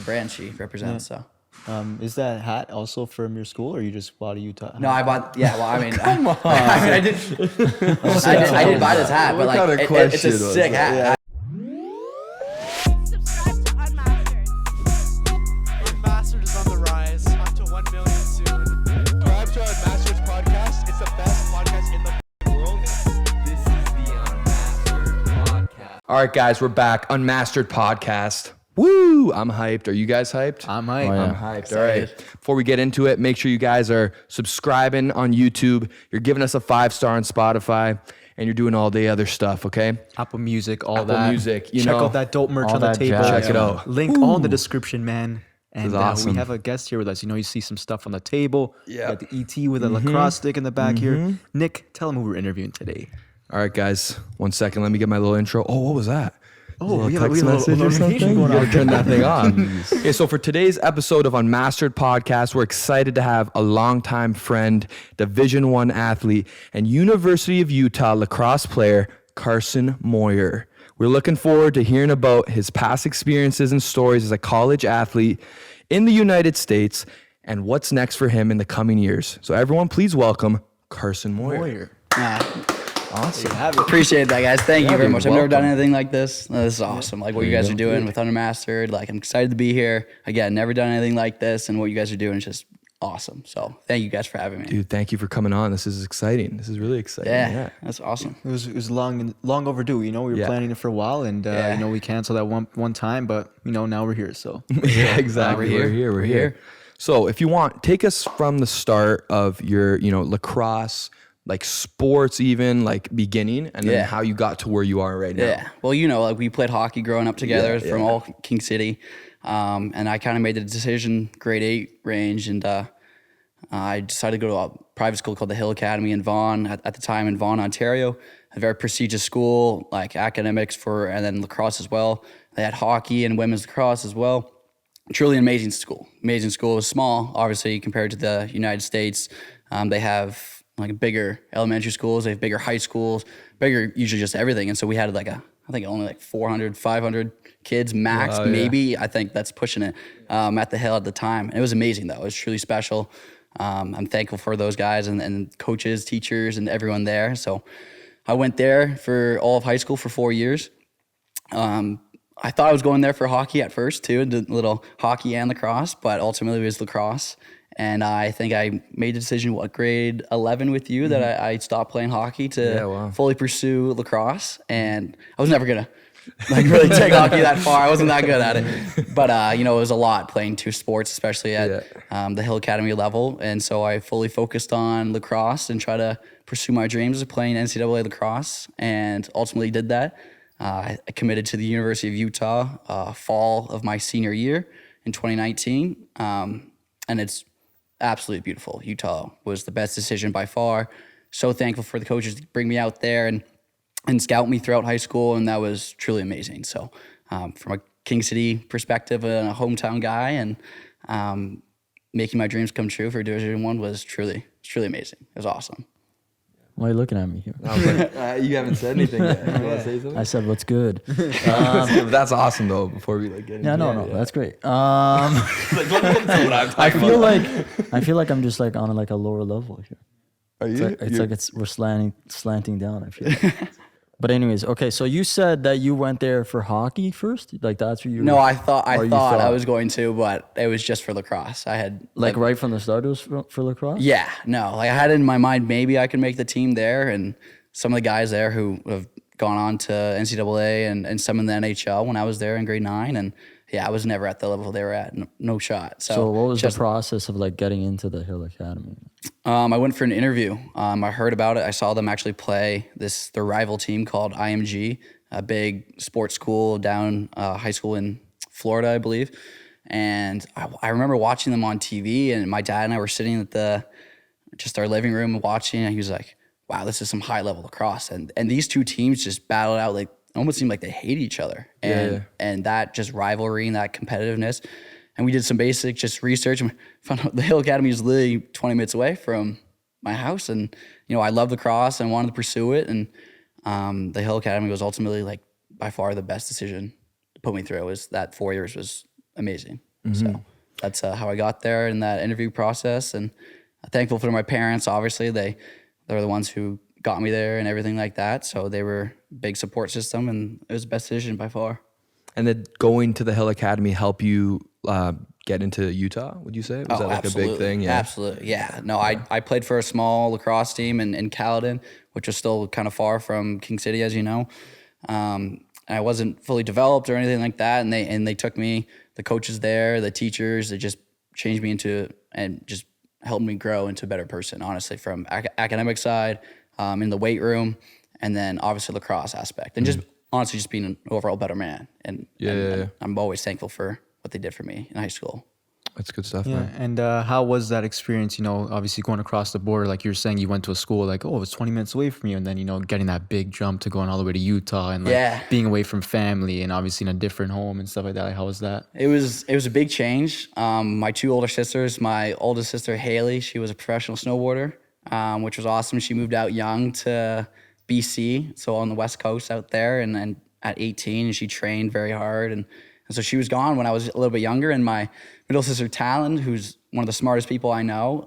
brand she represents. So. Is that hat also from your school, or you just bought a Utah hat? No, I bought. Yeah, well, I mean, Come on. I did buy this hat, but What like, kind of it's a question was sick that? hat. Subscribe to Unmastered. Unmastered is on the rise, up to 1 million soon. Subscribe to Unmastered Podcast. It's the best podcast in the world. This is the Unmastered Podcast. All right, guys, we're back. Unmastered Podcast. Woo! I'm hyped. Are you guys hyped? I'm hyped. Oh, yeah. I'm hyped. All right. Before we get into it, make sure you guys are subscribing on YouTube. You're giving us a 5-star on Spotify, and you're doing all the other stuff, okay? Apple Music, all Apple that. Music, Check out that dope merch all on the that table. jazz, Check it out. Link all in the description, man. And is awesome. we have a guest here with us. You see some stuff on the table. Yeah. We got the ET with a lacrosse stick in the back here. Nick, tell them who we're interviewing today. All right, guys. 1 second. Let me get my little intro. Oh, what was that? Oh, we have text a message little or notification something? going You on. gotta turn that thing on. Okay, so for today's episode of Unmastered Podcast, we're excited to have a longtime friend, Division I athlete, and University of Utah lacrosse player, Carson Moyer. We're looking forward to hearing about his past experiences and stories as a college athlete in the United States and what's next for him in the coming years. So everyone, please welcome Carson Moyer. Awesome. Appreciate that, guys. Thank you very dude, much. I've never done welcome. anything like this. This is awesome. Like what you guys are doing with Unmastered. Like I'm excited to be here. Again, never done anything like this, and what you guys are doing is just awesome. So thank you guys for having me. Dude, thank you for coming on. This is exciting. This is really exciting. Yeah, that's awesome. It was long overdue. We were Yeah. planning it for a while, and Yeah. we canceled that one time, but now we're here. So Yeah, exactly. We're here. So if you want, take us from the start of your, lacrosse, like sports even, like beginning, and then Yeah. how you got to where you are right now. Yeah. Well, like we played hockey growing up together Yeah, from yeah. all King City. And I kind of made the decision grade 8 range. And I decided to go to a private school called the Hill Academy in Vaughan at the time in Vaughan, Ontario, a very prestigious school, like academics and then lacrosse as well. They had hockey and women's lacrosse as well. Truly amazing school. Amazing school. It was small, obviously, compared to the United States. They have like bigger elementary schools. They have bigger high schools, bigger usually just everything. And so we had I think only like 400, 500 kids max, Wow, yeah. maybe. I think that's pushing it at the Hill at the time. And it was amazing though. It was truly special. I'm thankful for those guys and coaches, teachers, and everyone there. So I went there for all of high school for 4 years. I thought I was going there for hockey at first too, did a little hockey and lacrosse, but ultimately it was lacrosse. And I think I made the decision, grade 11 with you, that I stopped playing hockey to fully pursue lacrosse. And I was never going to really take hockey that far. I wasn't that good at it. But, it was a lot playing 2 sports, especially at the Hill Academy level. And so I fully focused on lacrosse and try to pursue my dreams of playing NCAA lacrosse, and ultimately did that. I committed to the University of Utah fall of my senior year in 2019. And it's absolutely beautiful. Utah was the best decision by far. So thankful for the coaches to bring me out there and scout me throughout high school, and that was truly amazing. So from a King City perspective and a hometown guy, and making my dreams come true for Division I was truly amazing. It was awesome. Why are you looking at me here? I was like, you haven't said anything yet. You want to say something? I said, what's good? That's awesome though. Before we get into No, it, that's great. Let me get into what I'm I talking feel about. I feel like I'm just like on a lower level here. Are It's you? like we're slanting down. I feel. But anyways, okay. So you said that you went there for hockey first, like that's where you. No, I thought you I was going to, but it was just for lacrosse. I had like right from the start it was for lacrosse. Yeah, no, I had it in my mind maybe I could make the team there, and some of the guys there who have gone on to NCAA and some in the NHL when I was there in grade 9, and I was never at the level they were at. No shot. So what was the process of like getting into the Hill Academy? I went for an interview. I heard about it. I saw them actually play their rival team called IMG, a big sports school down high school in Florida, I believe. And I remember watching them on TV, and my dad and I were sitting at our living room watching, and he was like, wow, this is some high level lacrosse. And these two teams just battled out, like almost seemed like they hate each other. And that just rivalry and that competitiveness. And we did some basic just research and found out the Hill Academy is literally 20 minutes away from my house. And, I love lacrosse and wanted to pursue it. And the Hill Academy was ultimately like by far the best decision to put me through. That 4 years was amazing. So that's how I got there in that interview process, and thankful for my parents. Obviously, they're the ones who got me there and everything like that. So they were a big support system, and it was the best decision by far. And did going to the Hill Academy help you get into Utah, would you say? Was that like absolutely. a big thing? Yeah. Absolutely. Yeah. No, I played for a small lacrosse team in Caledon, which was still kind of far from King City, as you know. And I wasn't fully developed or anything like that. And they took me, the coaches there, the teachers, they just changed me into, and just helped me grow into a better person, honestly, from academic side, in the weight room, and then obviously lacrosse aspect, and just honestly just being an overall better man. And I'm always thankful for what they did for me in high school. That's good stuff, Yeah. man. And how was that experience? You know, obviously going across the border, like you were saying, you went to a school like, oh, it's 20 minutes away from you, and then getting that big jump to going all the way to Utah, and like being away from family, and obviously in a different home and stuff like that. Like, how was that? It was a big change. My two older sisters, my oldest sister Haley, she was a professional snowboarder, which was awesome. She moved out young to BC, so on the West Coast out there, and at 18, and she trained very hard, and so she was gone when I was a little bit younger. And my middle sister Talon, who's one of the smartest people I know,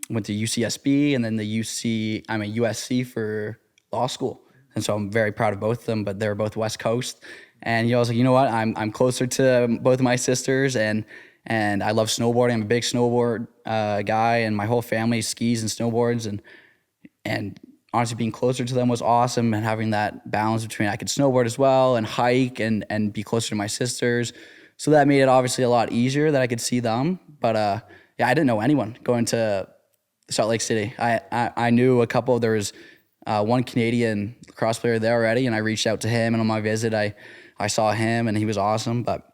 went to UCSB and then the USC for law school. And so I'm very proud of both of them, but they're both West Coast. And I was like, you know what? I'm closer to both of my sisters, and I love snowboarding. I'm a big snowboard guy, and my whole family skis and snowboards, and honestly, being closer to them was awesome, and having that balance between I could snowboard as well and hike and be closer to my sisters. So that made it obviously a lot easier that I could see them. But I didn't know anyone going to Salt Lake City. I knew a couple. There was one Canadian lacrosse player there already, and I reached out to him. And on my visit, I saw him, and he was awesome. But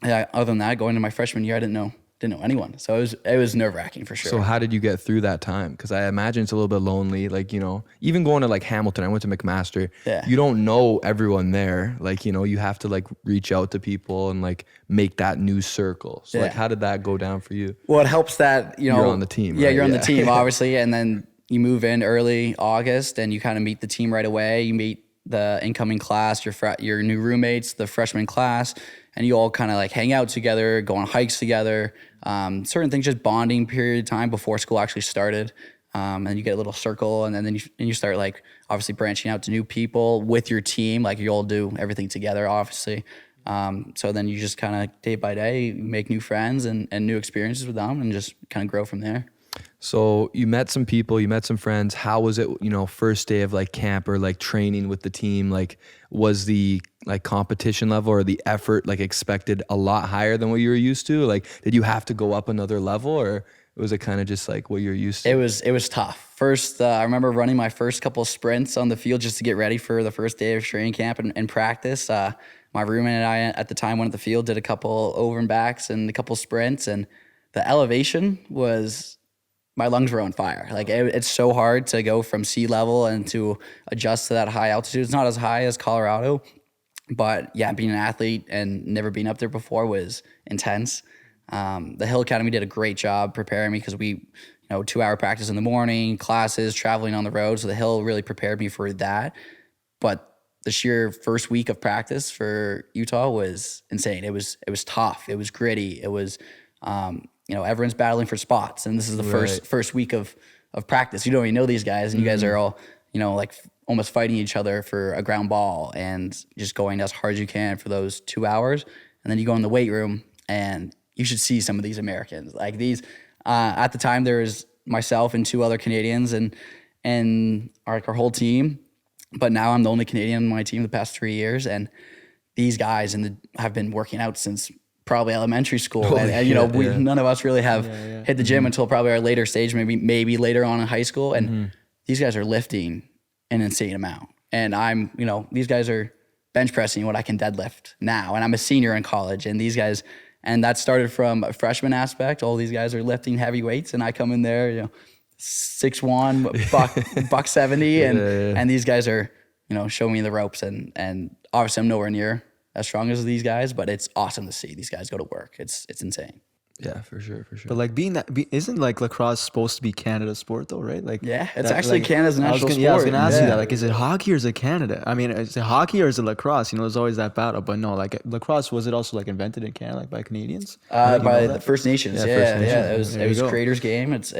other than that, going into my freshman year, I didn't know anyone. So it was nerve-wracking for sure. So how did you get through that time? Because I imagine it's a little bit lonely. Like, even going to like Hamilton, I went to McMaster. Yeah. You don't know everyone there. Like, you have to like reach out to people and like make that new circle. So like, how did that go down for you? Well, it helps that, you're on the team. Yeah, right? you're on the team, obviously. And then you move in early August, and you kind of meet the team right away. You meet the incoming class, your new roommates, the freshman class, and you all kind of like hang out together, go on hikes together, certain things, just bonding period of time before school actually started. And you get a little circle, and then you start like obviously branching out to new people with your team. Like you all do everything together, obviously. So then you just kind of day by day make new friends and new experiences with them, and just kind of grow from there. So you met some people, you met some friends. How was it, first day of like camp or like training with the team? Like, was the like competition level or the effort like expected a lot higher than what you were used to? Like, did you have to go up another level, or was it kind of just like what you're used to? It was tough. First, I remember running my first couple sprints on the field just to get ready for the first day of training camp and practice. My roommate and I at the time went at the field, did a couple over and backs and a couple sprints, and the elevation was, my lungs were on fire. Like it's so hard to go from sea level and to adjust to that high altitude. It's not as high as Colorado, but yeah, being an athlete and never being up there before was intense. The Hill Academy did a great job preparing me, because we, 2-hour practice in the morning, classes, traveling on the road. So the Hill really prepared me for that. But the sheer first week of practice for Utah was insane. It was tough. It was gritty. It was, everyone's battling for spots, and this is the first week of practice. You don't even know these guys, and you guys are all, like almost fighting each other for a ground ball and just going as hard as you can for those 2 hours. And then you go in the weight room, and you should see some of these Americans. Like these, at the time there was myself and 2 other Canadians and our whole team. But now I'm the only Canadian on my team the past 3 years, and these guys have been working out since probably elementary school. None of us really have hit the gym until probably our later stage, maybe later on in high school. And these guys are lifting an insane amount. And these guys are bench pressing what I can deadlift now. And I'm a senior in college, and these guys, and that started from a freshman aspect. All these guys are lifting heavy weights, and I come in there, 6'1", buck 70, and these guys are, showing me the ropes, and obviously I'm nowhere near as strong as these guys, but it's awesome to see these guys go to work. It's insane. Yeah, for sure. But like isn't like lacrosse supposed to be Canada's sport though, right? Like Yeah, it's actually Canada's national sport. Yeah, I was gonna ask you Yeah. that. Like, is it hockey or is it Canada? I mean, is it hockey or is it lacrosse? You know, there's always that battle. But no, like lacrosse, was it also like invented in Canada, like by Canadians? By the First Nations. Yeah, Yeah, First Nations. It was creators' game. It's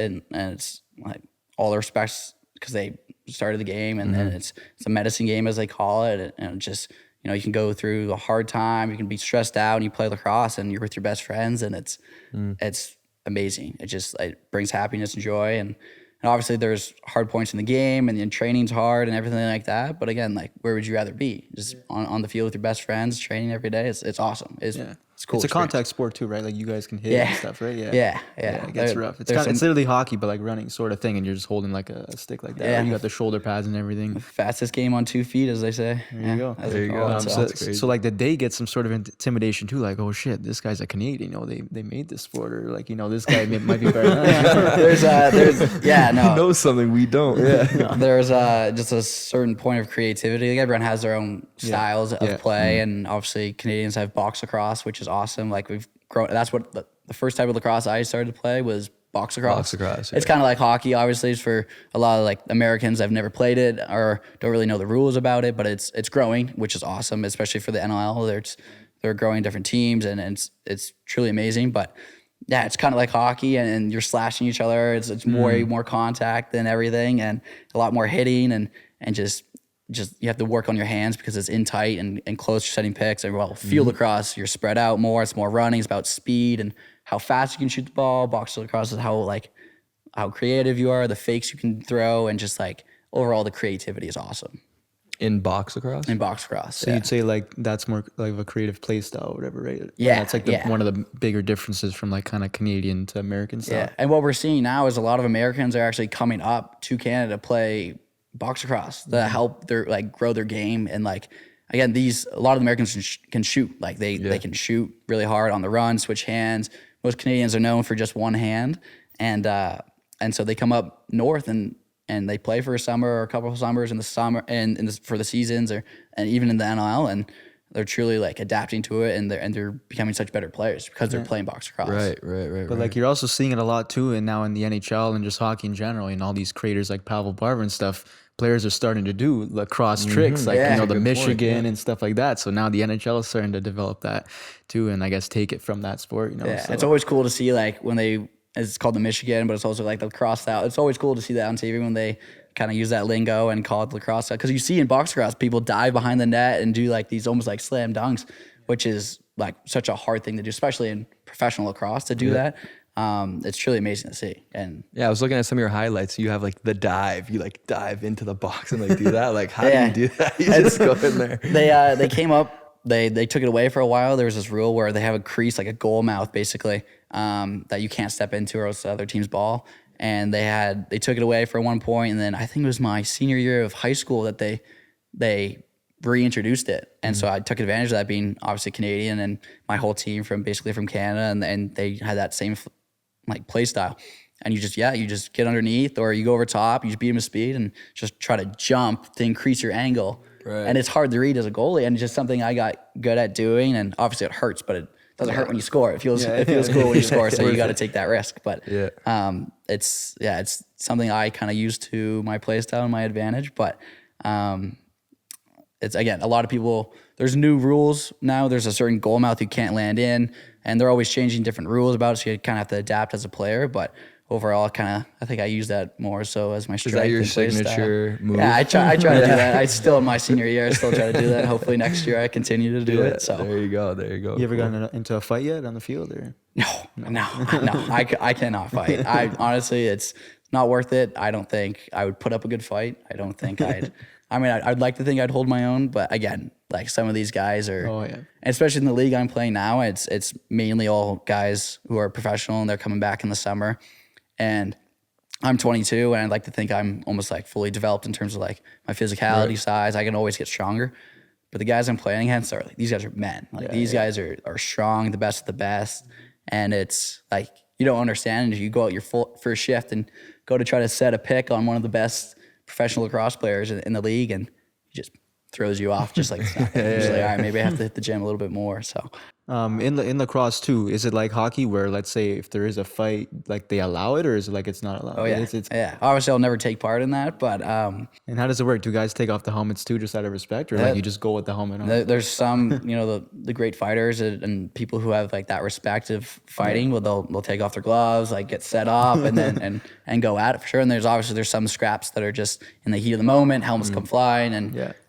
like all the respects because they started the game, and then it's a medicine game as they call it, and just. You know, you can go through a hard time, you can be stressed out, and you play lacrosse, and you're with your best friends, and it's amazing. It brings happiness and joy, and obviously there's hard points in the game, and training's hard and everything like that. But again, like where would you rather be? Just on the field with your best friends, training every day. It's awesome. It's cool. It's a experience. contact sport too, right? Like you guys can hit and stuff, right? Yeah. It gets rough. It's literally hockey, but like running sort of thing, and you're just holding like a stick like that. Yeah. Right? You got the shoulder pads and everything. Fastest game on 2 feet, as they say. There you go. There you go. So like, did they get some sort of intimidation too? Like, oh shit, this guy's a Canadian. You know, they made this sport, or like, you know, this guy might be better. He knows something we don't. Yeah. There's just a certain point of creativity. Like everyone has their own styles of play, and obviously Canadians have box lacrosse, which is awesome. Like we've grown. That's what the first type of lacrosse I started to play was box lacrosse. Box lacrosse, yeah. It's kind of like hockey, obviously. It's for a lot of like Americans that have never played it or don't really know the rules about it, but it's growing, which is awesome, especially for the NLL. They're growing different teams, and it's truly amazing. But yeah, it's kind of like hockey, and you're slashing each other. It's more contact than everything, and a lot more hitting, and just you have to work on your hands because it's in tight and close. You're setting picks, and field lacrosse, you're spread out more. It's more running. It's about speed and how fast you can shoot the ball. Box lacrosse is how creative you are, the fakes you can throw, and just like overall the creativity is awesome. In box lacrosse? In box lacrosse, So you'd say like that's more like of a creative play style or whatever, right? Yeah, That's like one of the bigger differences from like kind of Canadian to American style. Yeah, and what we're seeing now is a lot of Americans are actually coming up to Canada to play box lacrosse to help their grow their game. And like again, a lot of Americans can shoot. Like they can shoot really hard on the run, switch hands. Most Canadians are known for just one hand, and so they come up north and they play for a summer or a couple of summers in the summer and for the seasons and even in the NLL, and they're truly like adapting to it, and they're becoming such better players because they're playing box lacrosse. Right. But like you're also seeing it a lot too, and now in the NHL and just hockey in general, and all these creators like Pavel Barber and stuff, players are starting to do lacrosse tricks, like the Michigan and stuff like that. So now the NHL is starting to develop that too, and I guess take it from that sport. You know, Yeah, it's always cool to see like when it's called the Michigan, but it's also like the lacrosse style. It's always cool to see that on TV when they kind of use that lingo and call it the lacrosse style. Because you see in box lacrosse, people dive behind the net and do like these almost like slam dunks, which is like such a hard thing to do, especially in professional lacrosse to do that. It's truly amazing to see. And yeah, I was looking at some of your highlights. You have like the dive. You like dive into the box and like do that. Like how do you do that? You just go in there. They came up. They took it away for a while. There was this rule where they have a crease, like a goal mouth, basically, that you can't step into or else the other team's ball. And they took it away for one point, and then I think it was my senior year of high school that they reintroduced it. And so I took advantage of that, being obviously Canadian, and my whole team from Canada, and they had that same like play style. And you just get underneath, or you go over top, you just beat them with speed and just try to jump to increase your angle. Right. And it's hard to read as a goalie, and it's just something I got good at doing. And obviously it hurts, but it doesn't hurt when you score. It feels cool when you score, so you got to take that risk. But it's something I kind of use to my play style and my advantage. But it's, again, a lot of people, there's new rules now. There's a certain goal mouth you can't land in, and they're always changing different rules about it, so you kind of have to adapt as a player. But overall, I think I use that more so as my strength. Is that your and play signature style. move? Yeah, I try to do that. I still, in my senior year, I still try to do that. Hopefully next year I continue to do it. So there you go. You ever gotten into a fight yet on the field, or? No. I cannot fight. Honestly, it's not worth it. I don't think I would put up a good fight. I don't think I'd like to think I'd hold my own, but again, like some of these guys are, and especially in the league I'm playing now, it's mainly all guys who are professional, and they're coming back in the summer. And I'm 22, and I'd like to think I'm almost like fully developed in terms of like my physicality, size. I can always get stronger. But the guys I'm playing against are like, these guys are men. Like these guys are strong, the best of the best. And it's like, you don't understand. You go out your first shift and go to try to set a pick on one of the best professional lacrosse players in the league, and he just throws you off just like it's nothing. You're just like, all right, maybe I have to hit the gym a little bit more. So In lacrosse too, is it like hockey where, let's say, if there is a fight, like they allow it, or is it like it's not allowed? Oh yeah, yeah. Obviously, I'll never take part in that, but And how does it work? Do guys take off the helmets too, just out of respect, or like you just go with the helmet on? there's some, the great fighters and people who have like that respect of fighting. Well, they'll take off their gloves, like get set up, and then and go at it for sure. And there's some scraps that are just in the heat of the moment. Helmets come flying,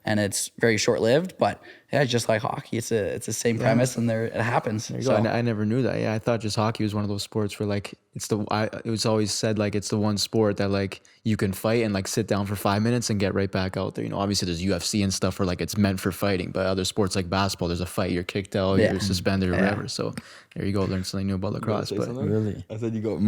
and it's very short lived. But yeah, just like hockey, it's the same premise, and it happens. So I never knew that. Yeah, I thought just hockey was one of those sports where like it was always said like it's the one sport that like you can fight and like sit down for 5 minutes and get right back out there. Obviously there's UFC and stuff where like it's meant for fighting, but other sports like basketball, there's a fight, you're kicked out, you're suspended or whatever. So there you go, learn something new about lacrosse. But Really? I said you go.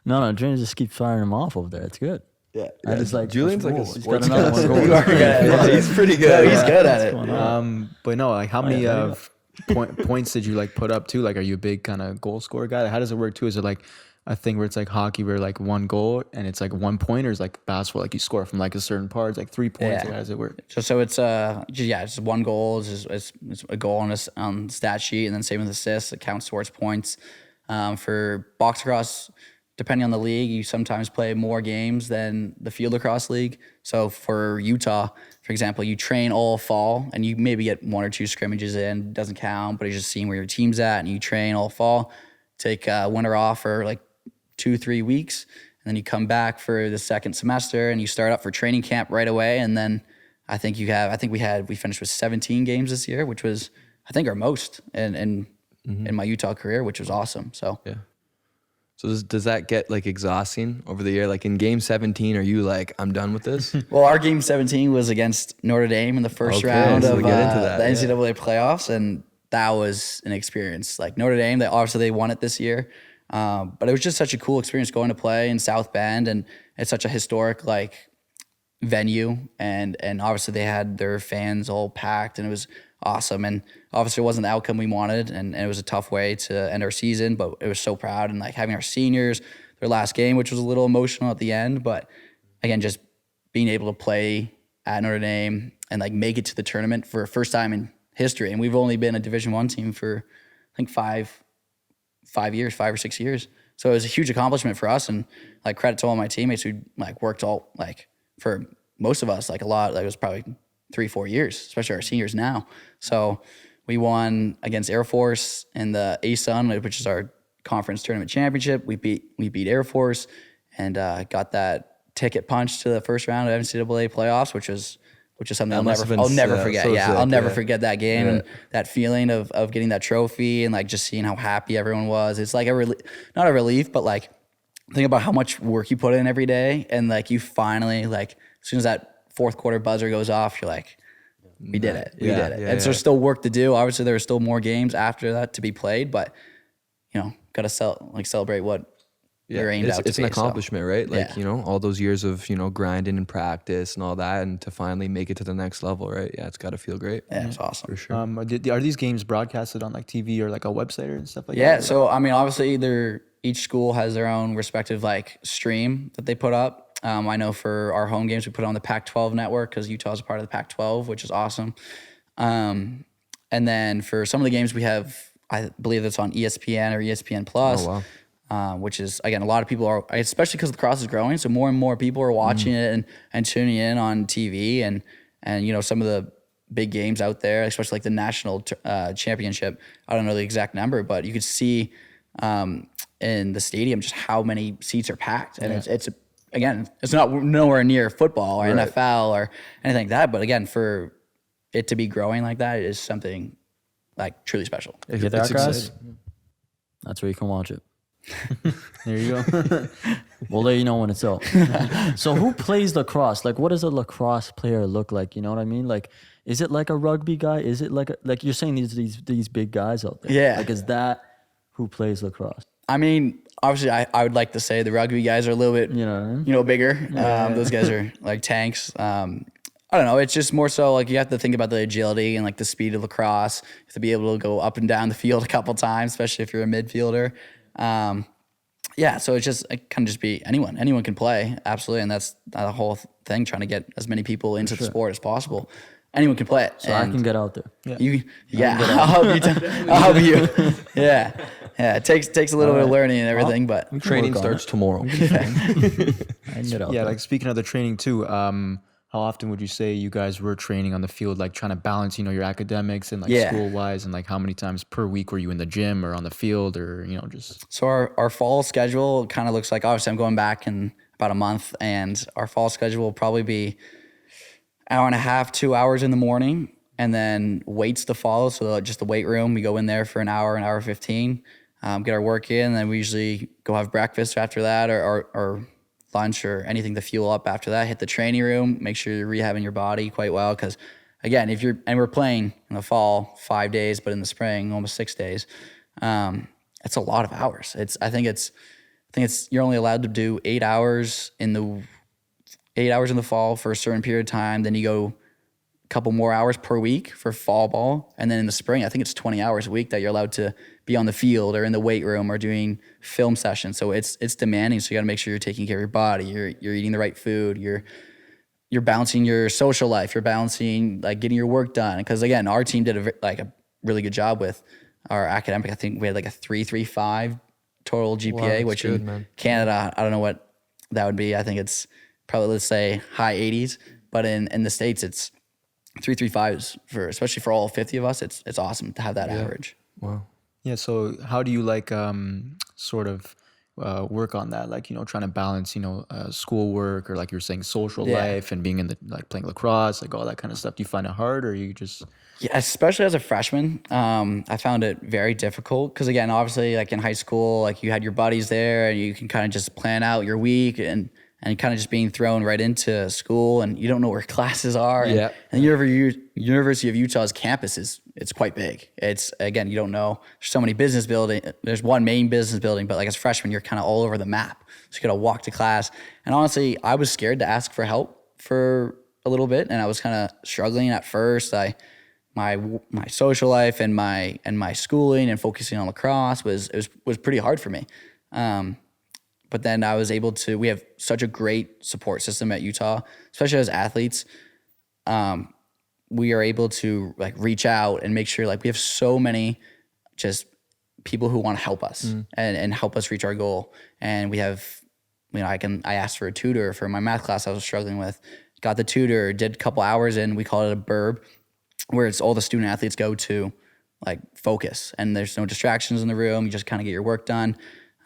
No, Dream just keep firing him off over there. It's good. Yeah, I just like Julian's like a he's got sports another guy. one going. You are good at it. He's pretty good. He's good at it. but no, like how many points did you like put up too? Like, are you a big kind of goal scorer guy? How does it work too? Is it like a thing where it's like hockey where like 1 goal and it's like 1 point, or is like basketball like you score from like a certain part, it's like 3 points? Yeah. Like, how does it work? So it's it's 1 goal, it's a goal on stat sheet, and then same with assists, it counts towards points. For box lacrosse, depending on the league, you sometimes play more games than the field lacrosse league. So for Utah, for example, you train all fall and you maybe get 1 or 2 scrimmages in, doesn't count, but you're just seeing where your team's at, and you train all fall, take winter off for like 2-3 weeks, and then you come back for the second semester and you start up for training camp right away. And then I think we finished with 17 games this year, which was I think our most in my Utah career, which was awesome. So Yeah. So does that get like exhausting over the year? Like in game 17, are you like, I'm done with this? Well, our game 17 was against Notre Dame in the first round so of we get into that, the NCAA playoffs, and that was an experience. Like Notre Dame, they won it this year, but it was just such a cool experience going to play in South Bend, and it's such a historic like venue, and obviously they had their fans all packed, and it was awesome. And obviously it wasn't the outcome we wanted, and it was a tough way to end our season, but it was so proud, and like having our seniors, their last game, which was a little emotional at the end, but again, just being able to play at Notre Dame and like make it to the tournament for a first time in history. And we've only been a Division I team for I think 5 or 6 years. So it was a huge accomplishment for us, and like credit to all my teammates who like worked all like for most of us, like a lot, like it was probably 3-4 years, especially our seniors now. So we won against Air Force in the ASUN, which is our conference tournament championship. We beat Air Force and got that ticket punch to the first round of NCAA playoffs, which is something I'll never forget. I'll never forget that game and that feeling of getting that trophy and like just seeing how happy everyone was. It's like not a relief, but like think about how much work you put in every day, and like you finally, like as soon as that fourth quarter buzzer goes off, you're like, we did it. We did it. And so there's still work to do. Obviously there are still more games after that to be played, but got to celebrate what you're aimed out to be. It's an accomplishment, right? Like, Yeah. all those years of, grinding and practice and all that, and to finally make it to the next level, right? Yeah, it's got to feel great. Yeah, it's awesome. For sure. Are these games broadcasted on like TV or like a website or stuff like that? Yeah, so I mean, obviously each school has their own respective like stream that they put up. I know for our home games, we put it on the Pac-12 network because Utah is a part of the Pac-12, which is awesome. And then for some of the games we have, I believe it's on ESPN or ESPN Plus. Oh, wow. Which is, again, a lot of people are, especially because the cross is growing, so more and more people are watching it and tuning in on TV, and some of the big games out there, especially like the national championship. I don't know the exact number, but you could see in the stadium just how many seats are packed, and it's again, it's not nowhere near football or NFL or anything like that, but again, for it to be growing like that is something like truly special. You get that, guys? That's where you can watch it. There you go. We'll let you know when it's out. So who plays lacrosse? Like, what does a lacrosse player look like? You know what I mean? Like, is it like a rugby guy? Is it like you're saying these big guys out there? Yeah. Like, is that who plays lacrosse? I mean, obviously, I would like to say the rugby guys are a little bit, bigger. Those guys are like tanks. I don't know. It's just more so like you have to think about the agility and like the speed of lacrosse. You have to be able to go up and down the field a couple times, especially if you're a midfielder. So it can just be anyone. Anyone can play, absolutely, and that's the whole thing. Trying to get as many people into the sport as possible. anyone can play it. So I can get out there. I'll help you. Yeah. It takes a little bit of learning and everything, but Training starts tomorrow. I can get out Yeah, there. like speaking of the training too, how often would you say you guys were training on the field, like trying to balance, your academics and like school wise, and like how many times per week were you in the gym or on the field, or just? So our fall schedule kind of looks like, obviously I'm going back in about a month, and our fall schedule will probably be hour and a half, 2 hours in the morning, and then weights to follow. So just the weight room, we go in there for an hour 15, get our work in, and then we usually go have breakfast after that, or lunch or anything to fuel up after that. Hit the training room, make sure you're rehabbing your body quite well, because again, we're playing in the fall 5 days, but in the spring almost 6 days. It's a lot of hours. I think it's you're only allowed to do 8 hours in the fall for a certain period of time. Then you go a couple more hours per week for fall ball, and then in the spring, I think it's 20 hours a week that you're allowed to be on the field or in the weight room or doing film sessions. So it's demanding. So you got to make sure you're taking care of your body. You're eating the right food. You're balancing your social life. You're balancing like getting your work done. Because again, our team did a really good job with our academic. I think we had like a 3.35 total GPA, which good, in man. Canada, I don't know what that would be. I think it's probably, let's say, high 80s. But in the States, it's 3.35s especially for all 50 of us. It's awesome to have that average. Wow. Yeah. So how do you like sort of work on that? Like, trying to balance, schoolwork or like you're saying social life and being in like playing lacrosse, like all that kind of stuff. Do you find it hard, or you just? Yeah, especially as a freshman, I found it very difficult because again, obviously like in high school, like you had your buddies there and you can kind of just plan out your week and kind of just being thrown right into school and you don't know where classes are. Yeah. And the University of Utah's campus it's quite big. It's, again, you don't know. There's so many business buildings. There's one main business building, but like as a freshman, you're kind of all over the map. So you got to walk to class. And honestly, I was scared to ask for help for a little bit. And I was kind of struggling at first. My social life and my schooling and focusing on lacrosse was pretty hard for me. But then I was able to, we have such a great support system at Utah, especially as athletes. We are able to like reach out and make sure like we have so many just people who want to help us and help us reach our goal. And we have, I asked for a tutor for my math class I was struggling with, got the tutor, did a couple hours in, we call it a burb, where it's all the student athletes go to like focus and there's no distractions in the room. You just kind of get your work done.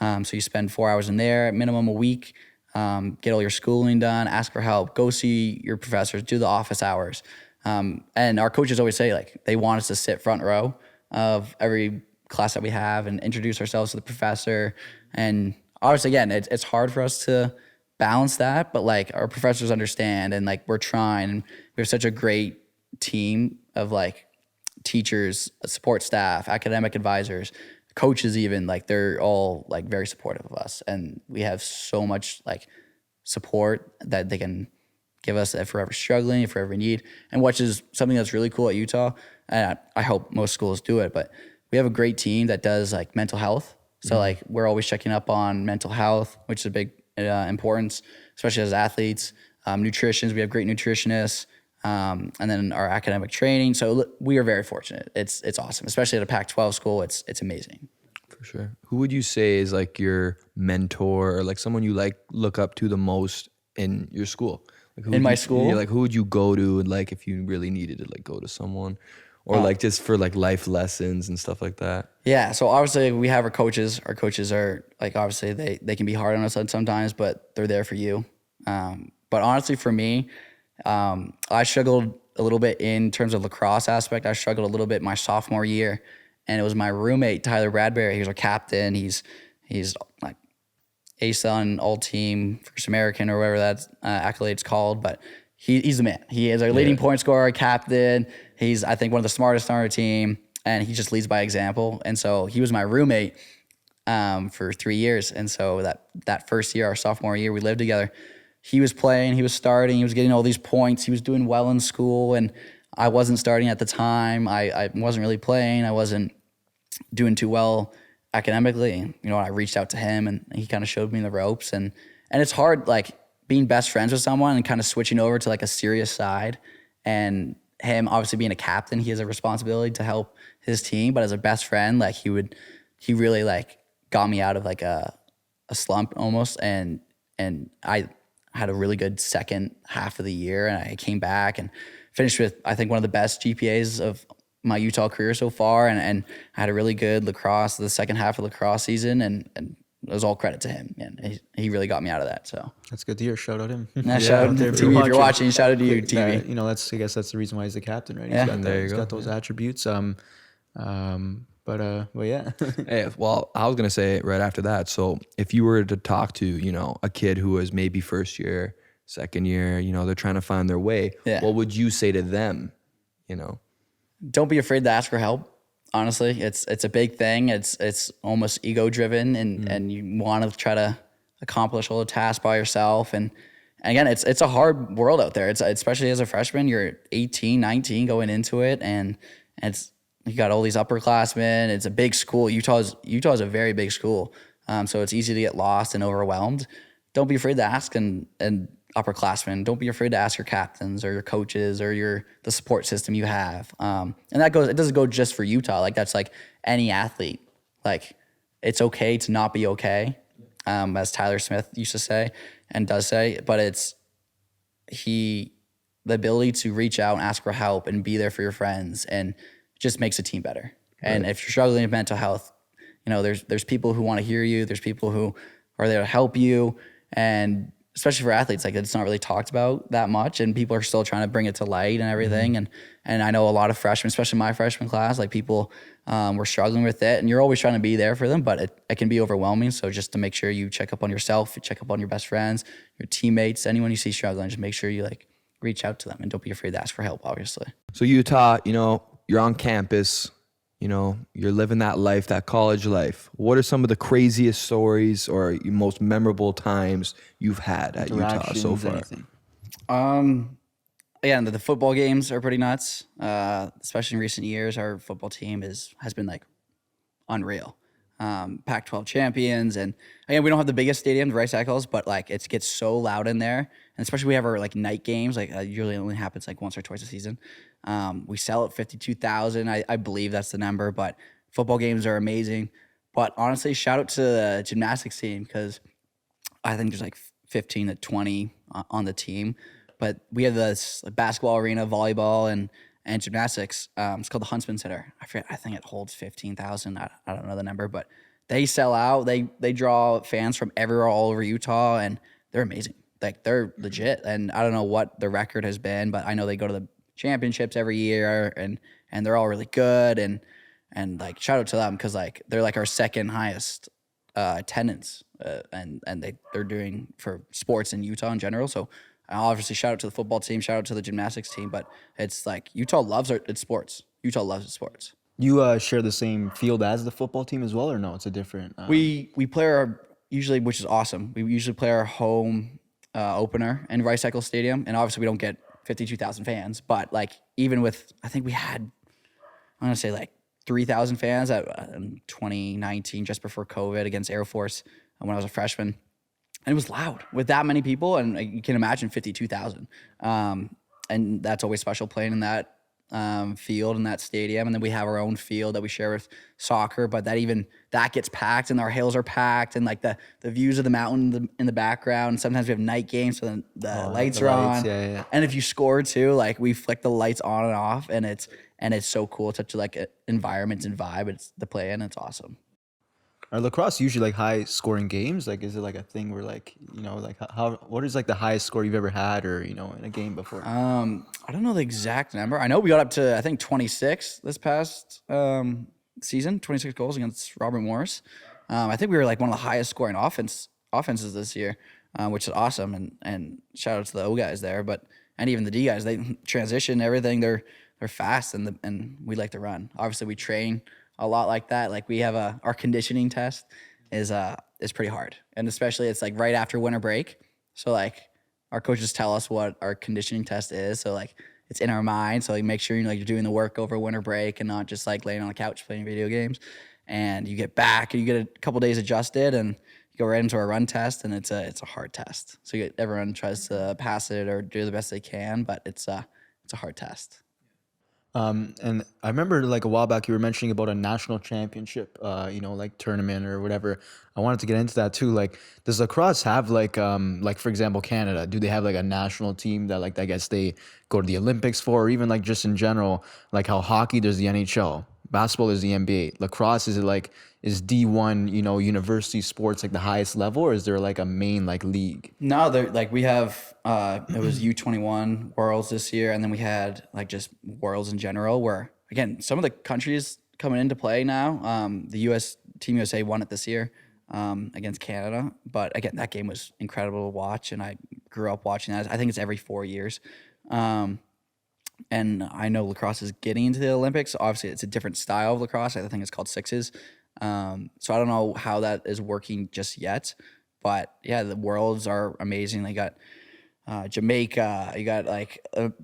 So you spend 4 hours in there at minimum a week, get all your schooling done, ask for help, go see your professors, do the office hours. And our coaches always say like they want us to sit front row of every class that we have and introduce ourselves to the professor. And obviously, again, it's hard for us to balance that, but like our professors understand and like we're trying. And we have such a great team of like teachers, support staff, academic advisors, coaches even, like they're all like very supportive of us. And we have so much like support that they can give us if we're ever struggling, if we ever need, and which is something that's really cool at Utah. And I hope most schools do it, but we have a great team that does like mental health. So like we're always checking up on mental health, which is a big importance, especially as athletes. Nutrition, we have great nutritionists, and then our academic training. So we are very fortunate. It's awesome, especially at a Pac-12 school. It's amazing. For sure. Who would you say is like your mentor or like someone you like look up to the most in your school? Like In my school? Yeah, like who would you go to and like if you really needed to like go to someone or like just for like life lessons and stuff like that? Yeah, so obviously we have our coaches. Our coaches are like, obviously they can be hard on us sometimes, but they're there for you. But honestly for me, I struggled a little bit in terms of lacrosse aspect. I struggled a little bit my sophomore year, and it was my roommate, Tyler Bradbury. He was our captain. He's like ace on all team, First American or whatever that accolade's called, but he's the man. He is our leading point scorer, captain. He's, I think, one of the smartest on our team, and he just leads by example. And so he was my roommate for 3 years. And so that first year, our sophomore year, we lived together. He was playing, he was starting, he was getting all these points, he was doing well in school, and I wasn't starting at the time. I wasn't really playing. I wasn't doing too well academically. I reached out to him, and he kind of showed me the ropes. And it's hard, like, being best friends with someone and kind of switching over to, like, a serious side and him obviously being a captain, he has a responsibility to help his team, but as a best friend, like he really like got me out of like a slump almost. And I had a really good second half of the year, and I came back and finished with, I think, one of the best GPAs of my Utah career so far. And I had a really good lacrosse, the second half of lacrosse season, and it was all credit to him. And he really got me out of that. So That's good to hear. Shout out him. shout out to TV. If you're watching, shout out to you, TV. You know, I guess that's the reason why he's the captain, right? Yeah. He's got those attributes. But yeah. Hey, well, I was gonna say right after that. So if you were to talk to, you know, a kid who was maybe first year, second year, you know, they're trying to find their way, what would you say to them? You know, don't be afraid to ask for help. Honestly, it's a big thing. It's almost ego driven, and you want to try to accomplish all the tasks by yourself. And again, it's a hard world out there. It's especially as a freshman, you're 18, 19 going into it, and you got all these upperclassmen. It's a big school. Utah's a very big school, so it's easy to get lost and overwhelmed. Don't be afraid to ask, and upperclassmen, don't be afraid to ask your captains or your coaches or the support system you have. And it doesn't go just for Utah. Like that's like any athlete. Like it's okay to not be okay, as Tyler Smith used to say and does say, but it's the ability to reach out and ask for help and be there for your friends and just makes a team better. Right. And if you're struggling with mental health, you know, there's people who want to hear you. There's people who are there to help you. And especially for athletes, like it's not really talked about that much, and people are still trying to bring it to light and everything. And I know a lot of freshmen, especially my freshman class, like people were struggling with it, and you're always trying to be there for them, but it can be overwhelming. So just to make sure you check up on yourself, you check up on your best friends, your teammates, anyone you see struggling, just make sure you like reach out to them and don't be afraid to ask for help, obviously. So Utah, you know, you're on campus, you know, you're living that life, that college life. What are some of the craziest stories or most memorable times you've had at Utah so far? Again, the football games are pretty nuts. Especially in recent years, our football team has been like unreal. Pac-12 champions, and again, we don't have the biggest stadium, the Rice Eccles, but like it gets so loud in there, and especially we have our like night games. Like usually only happens like once or twice a season. We sell at 52,000. I believe that's the number, but football games are amazing. But honestly, shout out to the gymnastics team, because I think there's like 15 to 20 on the team. But we have this basketball arena, volleyball, and gymnastics. It's called the Huntsman Center. I forget. I think it holds 15,000. I don't know the number, but they sell out. They draw fans from everywhere, all over Utah, and they're amazing. Like they're legit. And I don't know what the record has been, but I know they go to the championships every year, and they're all really good. And like shout out to them, because like they're like our second highest attendance, and they're doing for sports in Utah in general. So obviously shout out to the football team, shout out to the gymnastics team, but it's like Utah loves its sports. Utah loves its sports. You share the same field as the football team as well, or no? It's a different. We play our usually, which is awesome. We usually play our home opener in Rice Eccles Stadium, and obviously we don't get 52,000 fans, but like even with, I think we had, I'm gonna say like 3,000 fans in 2019, just before COVID, against Air Force when I was a freshman. And it was loud with that many people, and you can imagine 52,000. And that's always special playing in that field, in that stadium. And then we have our own field that we share with soccer, but that gets packed, and our hills are packed, and like the views of the mountain in the background. Sometimes we have night games, so then the lights are on. Yeah. And if you score too, like we flick the lights on and off, and it's so cool. It's such like an environment and vibe. It's the play, and it's awesome. Are lacrosse usually like high scoring games? Like, is it like a thing where like, you know, like what is like the highest score you've ever had, or, you know, in a game before? I don't know the exact number. I know we got up to, I think 26 this past season, 26 goals against Robert Morris. I think we were like one of the highest scoring offenses this year, which is awesome. And shout out to the O guys there, and even the D guys, they transition everything. They're fast, and we like to run. Obviously we train a lot like that. Like we have our conditioning test is pretty hard, and especially it's like right after winter break. So like our coaches tell us what our conditioning test is. So like it's in our mind. So like make sure you're doing the work over winter break and not just like laying on the couch playing video games. And you get back and you get a couple days adjusted, and you go right into a run test, and it's a hard test. So everyone tries to pass it or do the best they can, but it's a hard test. And I remember like a while back you were mentioning about a national championship, like tournament or whatever. I wanted to get into that too. Like, does lacrosse have like for example, Canada? Do they have like a national team that like I guess they go to the Olympics for, or even like just in general, like how hockey there's the NHL, basketball is the NBA, lacrosse is D1, university sports like the highest level, or is there like a main like league? No, they're like we have it was U21 Worlds this year, and then we had like just Worlds in general. Where again, some of the countries coming into play now. The U.S. Team USA won it this year against Canada, but again, that game was incredible to watch, and I grew up watching that. I think it's every 4 years, and I know lacrosse is getting into the Olympics. Obviously, it's a different style of lacrosse. I think it's called sixes. So I don't know how that is working just yet, but yeah, the Worlds are amazing. They got Jamaica. You got like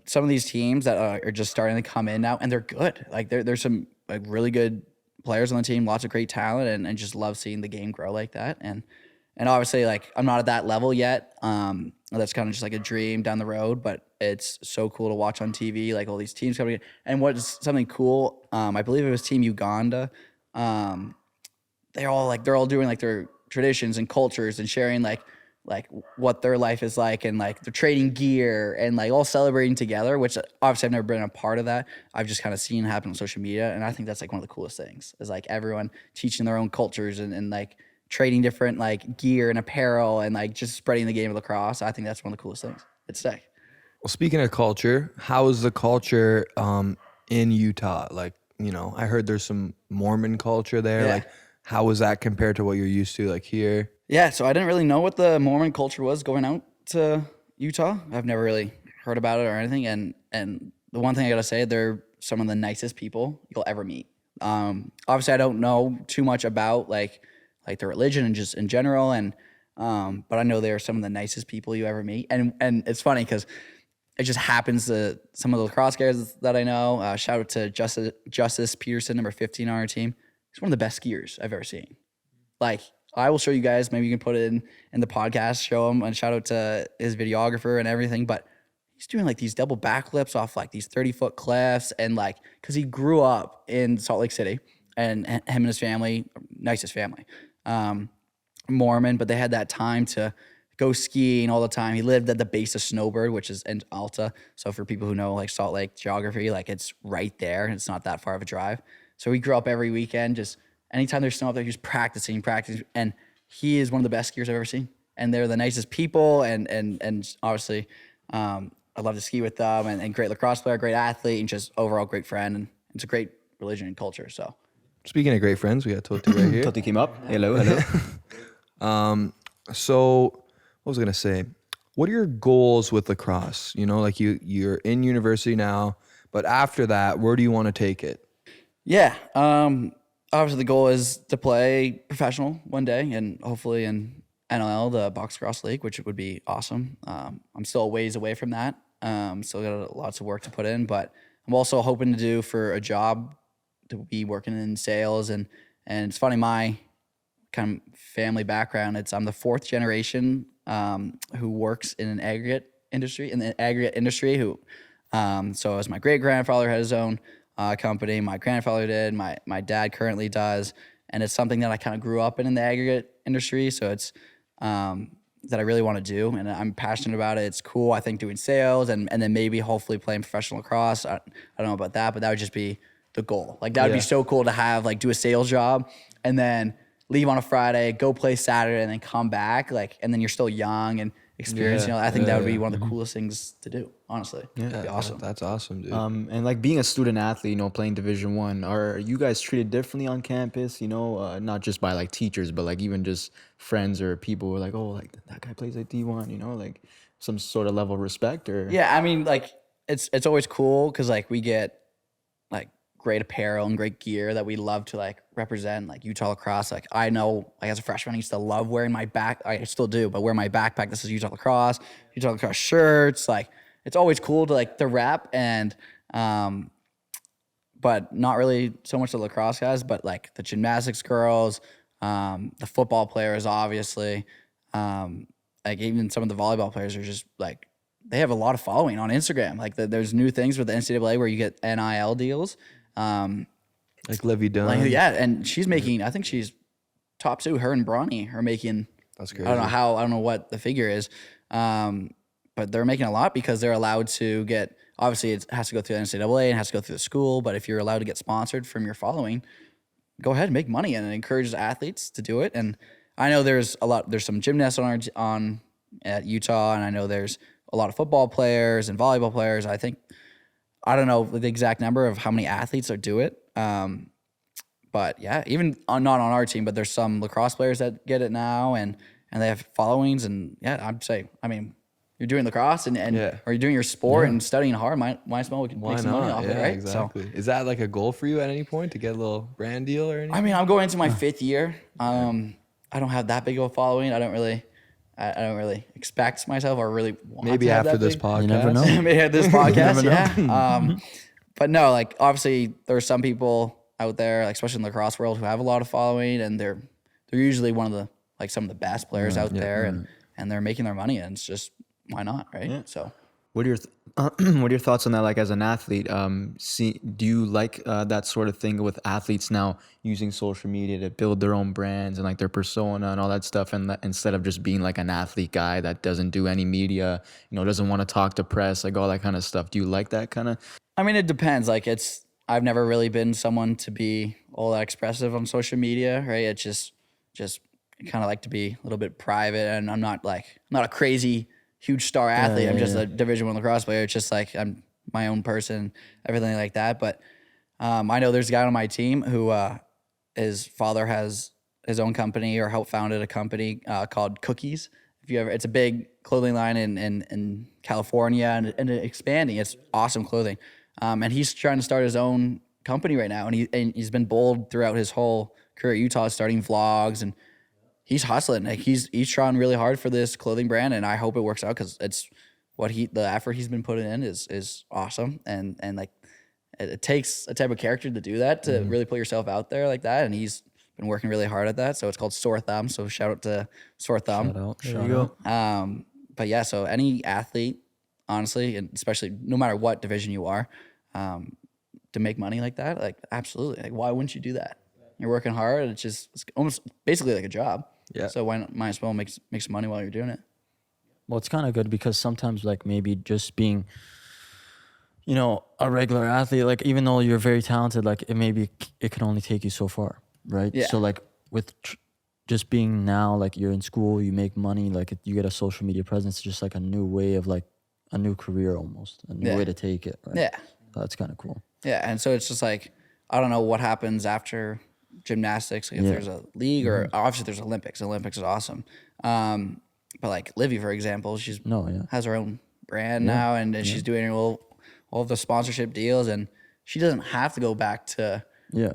some of these teams that are just starting to come in now, and they're good. Like there's some like really good players on the team, lots of great talent, and just love seeing the game grow like that. And obviously, like I'm not at that level yet. That's kind of just like a dream down the road, but it's so cool to watch on TV, like all these teams coming in. And what's something cool, I believe it was Team Uganda. They're all doing like their traditions and cultures and sharing like what their life is like, and like they're trading gear and like all celebrating together, which obviously I've never been a part of that. I've just kind of seen it happen on social media. And I think that's like one of the coolest things is like everyone teaching their own cultures and like trading different like gear and apparel and like just spreading the game of lacrosse. I think that's one of the coolest things. It's sick. Well, speaking of culture, how is the culture in Utah? Like, I heard there's some Mormon culture there. Yeah. Like, how is that compared to what you're used to, like here? Yeah, so I didn't really know what the Mormon culture was going out to Utah. I've never really heard about it or anything. And the one thing I gotta say, they're some of the nicest people you'll ever meet. Obviously, I don't know too much about like their religion and just in general, and but I know they're some of the nicest people you ever meet. And it's funny because it just happens to some of the lacrosse guys that I know. Shout out to Justice Peterson, number 15 on our team. He's one of the best skiers I've ever seen. Like, I will show you guys. Maybe you can put it in the podcast, show him, and shout out to his videographer and everything. But he's doing like these double backflips off like these 30-foot cliffs, and like because he grew up in Salt Lake City, and him and his family, nicest family, Mormon, but they had that time to go skiing all the time. He lived at the base of Snowbird, which is in Alta. So for people who know like Salt Lake geography, like it's right there, and it's not that far of a drive. So he grew up every weekend, just anytime there's snow up there, he's practicing. And he is one of the best skiers I've ever seen. And they're the nicest people. And obviously, I love to ski with them, and great lacrosse player, great athlete, and just overall great friend. And it's a great religion and culture. So Speaking of great friends, we got Toti right here. Toti came up. Hello. So what was I gonna say? What are your goals with lacrosse? Like you're in university now, but after that, where do you want to take it? Yeah. Obviously the goal is to play professional one day, and hopefully in NLL, the box lacrosse league, which would be awesome. I'm still a ways away from that. Still got lots of work to put in, but I'm also hoping to do for a job to be working in sales. And it's funny, my kind of family background, I'm the fourth generation who works in the aggregate industry, who, so as my great grandfather had his own company, my grandfather did, my dad currently does, and it's something that I kind of grew up in the aggregate industry. So it's that I really want to do, and I'm passionate about it. It's cool. I think doing sales and then maybe hopefully playing professional lacrosse. I don't know about that, but that would just be the goal. Like that would be so cool to have, like do a sales job and then leave on a Friday, go play Saturday, and then come back. Like, and then you're still young and experienced. I think that would be one of the coolest things to do. Honestly, it'd be awesome. That's awesome, dude. And like being a student athlete, playing Division I, are you guys treated differently on campus? Not just by like teachers, but like even just friends or people who are like, oh, like that guy plays like D1, like some sort of level of respect or. Yeah, I mean, like it's always cool because like we get like great apparel and great gear that we love to like represent like Utah lacrosse. Like I know, like as a freshman, I used to love wearing my I still do, but wear my backpack. This is Utah lacrosse shirts. Like it's always cool to like the rep and, but not really so much the lacrosse guys, but like the gymnastics girls, the football players, obviously, like even some of the volleyball players are just like they have a lot of following on Instagram. Like there's new things with the NCAA where you get NIL deals. Like Livy Dunn. And she's making, I think she's top 2. Her and Bronny are making, That's crazy. I don't know what the figure is. But they're making a lot because they're allowed to get, obviously it has to go through the NCAA and has to go through the school, but if you're allowed to get sponsored from your following, go ahead and make money, and it encourages athletes to do it. And I know there's some gymnasts at Utah, and I know there's a lot of football players and volleyball players. I don't know the exact number of how many athletes do it. But yeah, even not on our team, but there's some lacrosse players that get it now, and they have followings. And yeah, I'd say, I mean, you're doing lacrosse and or you're doing your sport and studying hard, might as well make some money off it, right? Exactly. So, is that like a goal for you at any point to get a little brand deal or anything? I mean, I'm going into my 5th year. I don't have that big of a following. I don't really expect myself or really want Maybe to have after that this big. podcast. You never know. Maybe after this podcast, yeah. But no, like obviously there are some people out there, like especially in the lacrosse world, who have a lot of following, and they're usually one of the some of the best players out there, and they're making their money, and it's just, why not, right? Yeah. So, What are your thoughts on that? Like as an athlete, do you like that sort of thing with athletes now using social media to build their own brands and like their persona and all that stuff, and instead of just being like an athlete guy that doesn't do any media, doesn't want to talk to press, like all that kind of stuff? Do you like that kind of? I mean, it depends. Like I've never really been someone to be all that expressive on social media, right? It's just kind of like to be a little bit private, and I'm not a crazy huge star athlete. I'm just a Division I lacrosse player. It's just like I'm my own person, everything like that. But I know there's a guy on my team who his father has his own company or helped founded a company called Cookies. It's a big clothing line in California and expanding. It's awesome clothing. And he's trying to start his own company right now. And he's been bold throughout his whole career at Utah, starting vlogs, and he's hustling. Like he's trying really hard for this clothing brand, and I hope it works out because it's the effort he's been putting in is awesome. And like it takes a type of character to do that, to really put yourself out there like that. And he's been working really hard at that. So it's called Sore Thumb. So shout out to Sore Thumb. Shout out. But yeah, so any athlete, honestly, and especially no matter what division you are, to make money like that, like absolutely. Like why wouldn't you do that? You're working hard. It's almost basically like a job. Yeah. So why not, might as well make some money while you're doing it. Well, it's kind of good because sometimes like maybe just being, a regular athlete, like even though you're very talented, like it can only take you so far, right? Yeah. So like with just being now, like you're in school, you make money, like you get a social media presence, just like a new way of like a new career almost, a new way to take it, right? Yeah. That's kind of cool. Yeah, and so it's just like, I don't know what happens after gymnastics, like if there's a league or obviously there's Olympics. Olympics is awesome. But like Livy, for example, she's has her own brand now, and she's doing all of the sponsorship deals, and she doesn't have to go back to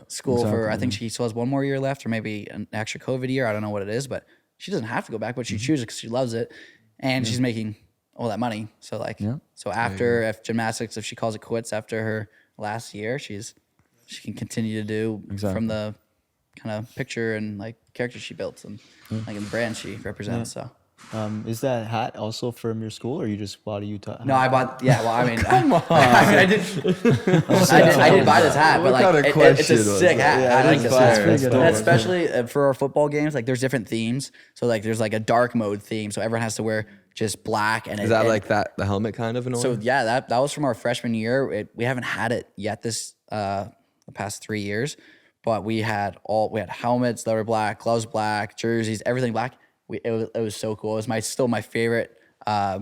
school for, I think she still has one more year left, or maybe an extra COVID year. I don't know what it is, but she doesn't have to go back, but she chooses because she loves it, and she's making all that money. So like, so after if she calls it quits after her last year, she can continue to do from the kind of picture and like character she built and like in the brand she represents. So Is that hat also from your school, or you just bought a Utah hat? no, I bought. Yeah, well, I mean, come on. I did buy this hat, but like it's a sick hat. Yeah, I like this hat, Fire. and especially for our football games. Like there's different themes. So like there's like a dark mode theme, so everyone has to wear just black. And is that like that the helmet kind of in a way? So yeah, that was from our freshman year. We haven't had it yet this the past 3 years, but we had helmets that were black, gloves black, jerseys, everything black. It was so cool. It was still my favorite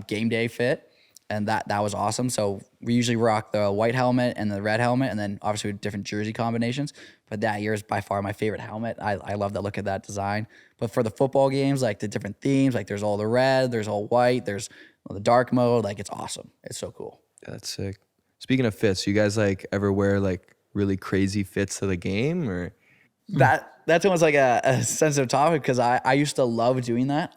game day fit, and that was awesome. So we usually rock the white helmet and the red helmet, and then obviously with different jersey combinations. But that year is by far my favorite helmet. I love the look of that design. But for the football games, like the different themes, like there's all the red, there's all white, there's the dark mode. Like it's awesome. It's so cool. Yeah, that's sick. Speaking of fits, you guys like ever wear like really crazy fits to the game, or? That's almost like a sensitive topic because I used to love doing that.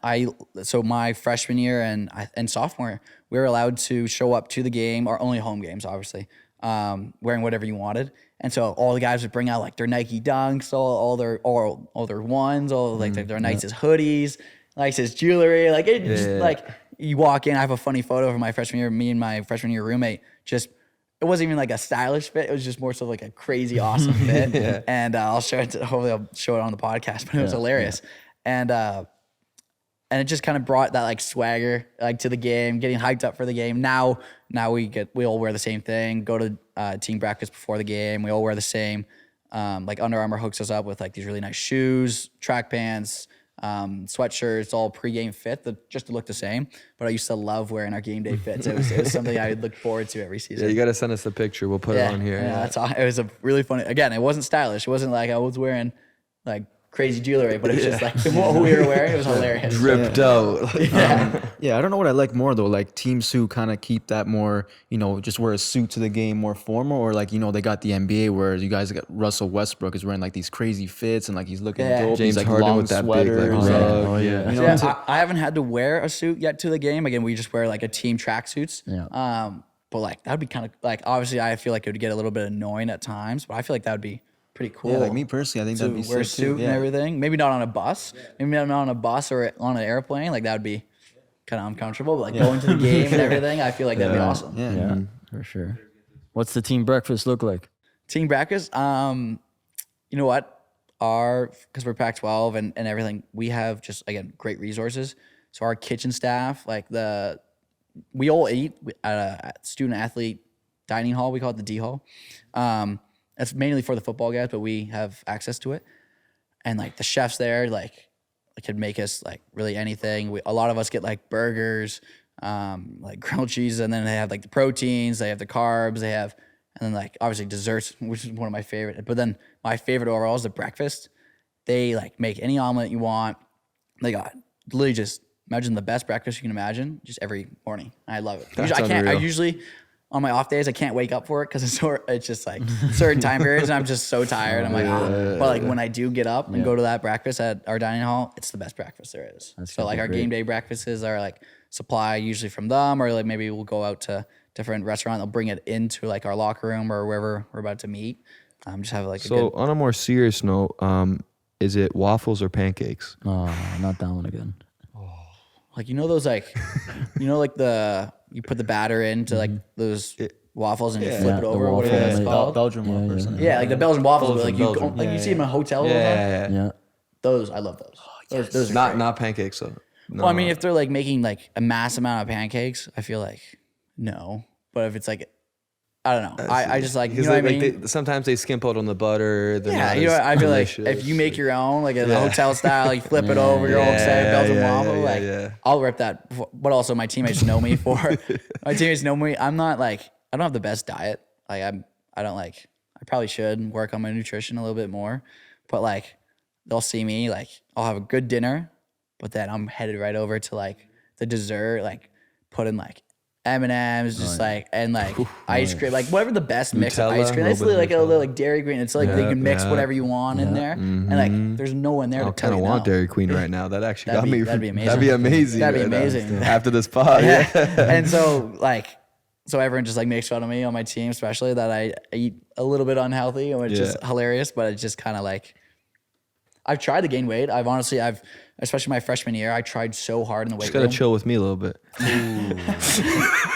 So my freshman year and sophomore, we were allowed to show up to the game, or only home games, obviously, wearing whatever you wanted. And so all the guys would bring out like their Nike Dunks, all their ones, all like their nicest hoodies, nicest jewelry. Like it just like you walk in. I have a funny photo from my freshman year. Me and my freshman year roommate just. It wasn't even like a stylish fit. It was just more so like a crazy awesome fit. And I'll show it. Hopefully, I'll show it on the podcast. But it was hilarious. Yeah. And it just kind of brought that like swagger like to the game, getting hyped up for the game. Now we all wear the same thing. Go to team breakfast before the game. We all wear the same. Like Under Armour hooks us up with like these really nice shoes, track pants, sweatshirts, all pre-game fit just to look the same. But I used to love wearing our game day fits. It was something I would look forward to every season. Yeah, you got to send us the picture. We'll put it on here. Yeah, that's all. It was a really funny. Again, it wasn't stylish. It wasn't like I was wearing like crazy jewelry, but it was just like what we were wearing. It was hilarious. Dripped out. Yeah, I don't know what I like more though. Like teams who kind of keep that more, just wear a suit to the game, more formal, or like they got the NBA where you guys got Russell Westbrook is wearing like these crazy fits and like he's looking dope. James He's like Harden long with that sweaters. big like rug. I haven't had to wear a suit yet to the game. Again, we just wear like a team tracksuits. Yeah. But like that'd be kind of like obviously I feel like it would get a little bit annoying at times, but I feel like that would be pretty cool. Yeah, like me personally, I think that'd be wear a sick suit too. and everything. Maybe not on a bus. Maybe not on a bus or on an airplane. Like that would be kind of uncomfortable. But like going to the game and everything, I feel like that'd be awesome. Yeah, for sure. What's the team breakfast look like? Team breakfast. You know what? Because we're Pac-12 and everything, we have just again great resources. So our kitchen staff, like we all eat at a student athlete dining hall. We call it the D hall. That's mainly for the football guys, but we have access to it. And like the chefs there, like could make us like really anything. A lot of us get like burgers, like grilled cheese, and then they have like the proteins, they have the carbs, and then like obviously desserts, which is one of my favorite. But then my favorite overall is the breakfast. They like make any omelet you want. They got literally just imagine the best breakfast you can imagine, just every morning. I love it. I usually on my off days, I can't wake up for it because it's just like certain time periods and I'm just so tired. I'm like, but like when I do get up and go to that breakfast at our dining hall, it's the best breakfast there is. So like our game day breakfasts are like supply usually from them, or like maybe we'll go out to different restaurant. They'll bring it into like our locker room or wherever we're about to meet. Just have like on a more serious note, is it waffles or pancakes? Oh, not that one again. Like those like you put the batter into like those waffles and you flip it over. What is it called? Belgian waffles. Yeah, like the Belgian waffles. Like you see them in hotels. Yeah. Those I love those. Those are Not pancakes though. No. Well, I mean, if they're like making like a mass amount of pancakes, I feel like no. But if it's like, I don't know. I just like, you know what I mean? Sometimes they skimp out on the butter. I feel like if you make your own, like in the hotel style, like flip it over, you're all excited, Belgian waffle, I'll rip that. But also my teammates know me I'm not like, I don't have the best diet. Like I probably should work on my nutrition a little bit more, but like they'll see me, like I'll have a good dinner, but then I'm headed right over to like the dessert, like put in like M&M's, just like, and like ice cream, like whatever the best mix of ice cream. It's like a little like Dairy Queen. It's like they can mix whatever you want in there, and like there's no one there to tell you. I kind of want Dairy Queen right now. That actually got me. That'd be amazing. That'd be amazing. That'd be amazing. After this pod, And so everyone just like makes fun of me on my team, especially that I eat a little bit unhealthy, which is hilarious. But it's just kind of like I've tried to gain weight. Especially my freshman year, I tried so hard in the weight room. Just gotta chill with me a little bit.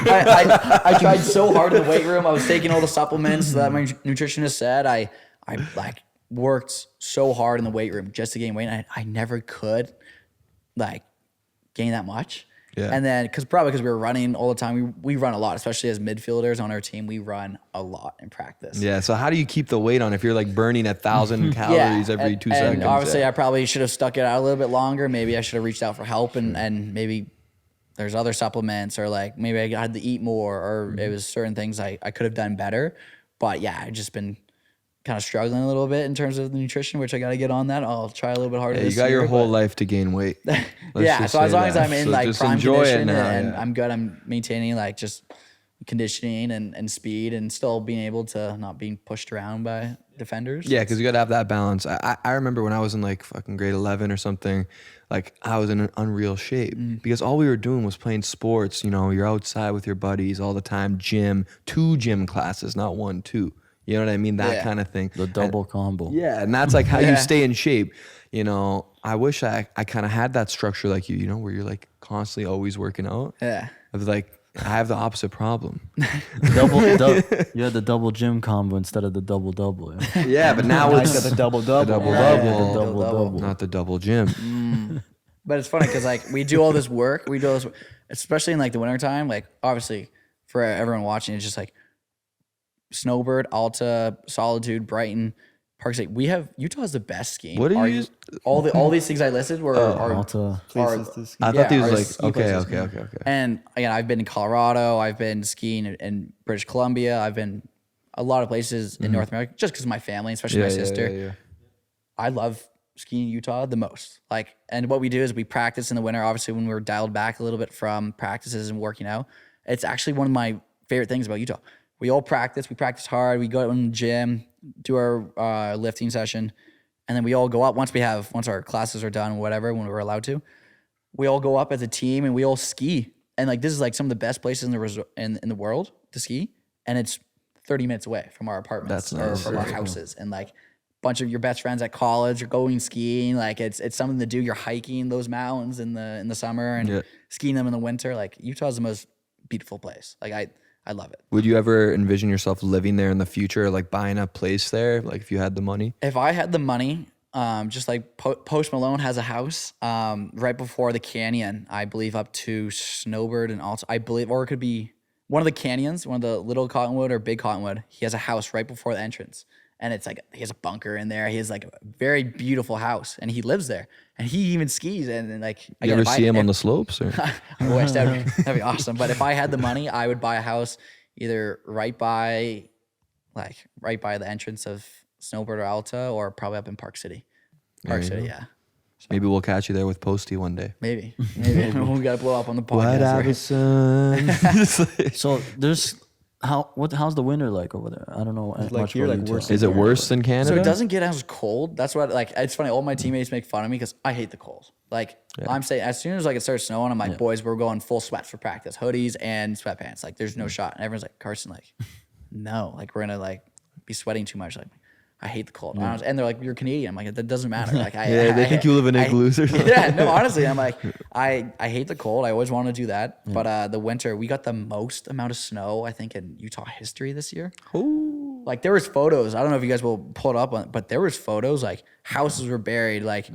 I tried so hard in the weight room. I was taking all the supplements that my nutritionist said. I like worked so hard in the weight room just to gain weight. And I never could like gain that much. Yeah. And then because we were running all the time, we run a lot, especially as midfielders on our team. We run a lot in practice. Yeah. So how do you keep the weight on if you're like burning 1,000 calories every 2 seconds? And obviously, I probably should have stuck it out a little bit longer. Maybe I should have reached out for help, and maybe there's other supplements, or like maybe I had to eat more, or it was certain things I could have done better. But yeah, I've just been kind of struggling a little bit in terms of the nutrition, which I got to get on that. I'll try a little bit harder. You got your whole life to gain weight. Yeah, so as long as I'm in like prime condition now, and I'm good, I'm maintaining like just conditioning and speed, and still being able to not being pushed around by defenders. Yeah, because you got to have that balance. I remember when I was in like fucking grade 11 or something, like I was in an unreal shape because all we were doing was playing sports. You're outside with your buddies all the time, 2 gym classes, not 1, 2. You know what I mean? That kind of thing. The double combo. Yeah, and that's like how you stay in shape. I wish I kind of had that structure like you, where you're like constantly always working out. Yeah. I was like, I have the opposite problem. You had the double gym combo instead of the double. Yeah. Yeah, but now I it's got the double-double. double-double, not the double gym. But it's funny because like we do all this work, especially in like the wintertime, like obviously for everyone watching, it's just like Snowbird, Alta, Solitude, Brighton, Park City. Utah has the best skiing. What do you use? All these things I listed were Alta. I thought these our was ski like, places. okay. And again, I've been in Colorado, I've been skiing in British Columbia, I've been a lot of places in North America just because of my family, especially my sister. Yeah. I love skiing in Utah the most. Like, and what we do is we practice in the winter. Obviously, when we're dialed back a little bit from practices and working out, it's actually one of my favorite things about Utah. We all practice. We practice hard. We go out in the gym, do our lifting session, and then we all go up once our classes are done, whatever, when we're allowed to. We all go up as a team and we all ski. And like this is like some of the best places in the world to ski, and it's 30 minutes away from our apartments. That's nice. Or from our houses, and like bunch of your best friends at college are going skiing. Like it's something to do. You're hiking those mountains in the summer and skiing them in the winter. Like Utah's the most beautiful place. Like I love it. Would you ever envision yourself living there in the future, like buying a place there, like if you had the money? If I had the money, just like Post Malone has a house right before the canyon, I believe up to Snowbird and Alta, I believe, or it could be one of the canyons, one of the Little Cottonwood or Big Cottonwood. He has a house right before the entrance. And it's like, he has a bunker in there. He has like a very beautiful house and he lives there and he even skis. And like, You ever see him on the slopes? Or? I wish that'd be awesome. But if I had the money, I would buy a house either right by the entrance of Snowbird or Alta, or probably up in Park City. Park City, yeah. So Maybe we'll catch you there with Posty one day. Maybe. We gotta blow up on the podcast. Son? So there's how's the winter like over there? I don't know. Like much here, about like Utah. worse Is it worse than Canada? So it doesn't get as cold. That's what, like, it's funny. All my teammates make fun of me because I hate the cold. Like, I'm saying, as soon as like it starts snowing, I'm like, boys, we're going full sweats for practice, hoodies and sweatpants. Like, there's no shot. And everyone's like, Carson, like, no, like, we're gonna like be sweating too much. Like, I hate the cold. And they're like, you're Canadian. I'm like, that doesn't matter. Like, they think you live in igloos or something. Yeah, no, honestly, I'm like, I hate the cold. I always wanted to do that. But the winter, we got the most amount of snow, I think, in Utah history this year. Ooh. Like, there was photos. I don't know if you guys will pull it up, but there was photos, like, houses were buried, like,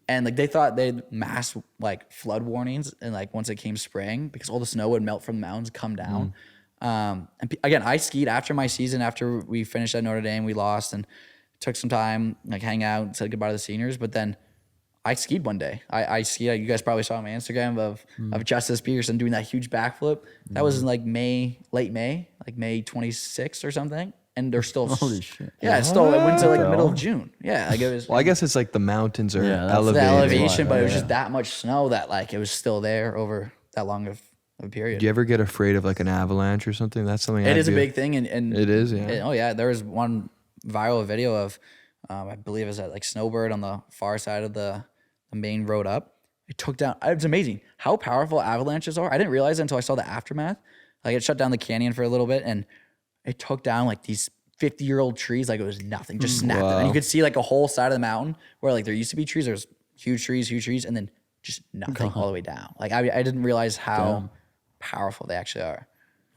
and like they thought they'd mass like flood warnings, and like once it came spring, because all the snow would melt from the mountains, come down. And again, I skied after my season. After we finished at Notre Dame, we lost and took some time, like hang out, said goodbye to the seniors. But then I skied one day. I skied. You guys probably saw my Instagram of Justice Peterson doing that huge backflip. That was in like late May, like May 26th or something. And they're still Holy shit. Yeah, it's still it went to like the middle of June. Yeah, like it was. Well, I guess it's like the mountains are Yeah, that's elevated. the elevation, but it was just that much snow that like it was still there over that long of a period. Do you ever get afraid of like an avalanche or something? That's something It is a big thing, and it is, yeah. Oh yeah, there was one viral video of, I believe it was at like Snowbird on the far side of the main road up. It took down. It's amazing how powerful avalanches are. I didn't realize it until I saw the aftermath. Like it shut down the canyon for a little bit, and it took down like these 50-year-old trees like it was nothing. Just snapped them, and you could see like a whole side of the mountain where like there used to be trees. There's huge trees, and then just nothing all the way down. Like I didn't realize how powerful they actually are.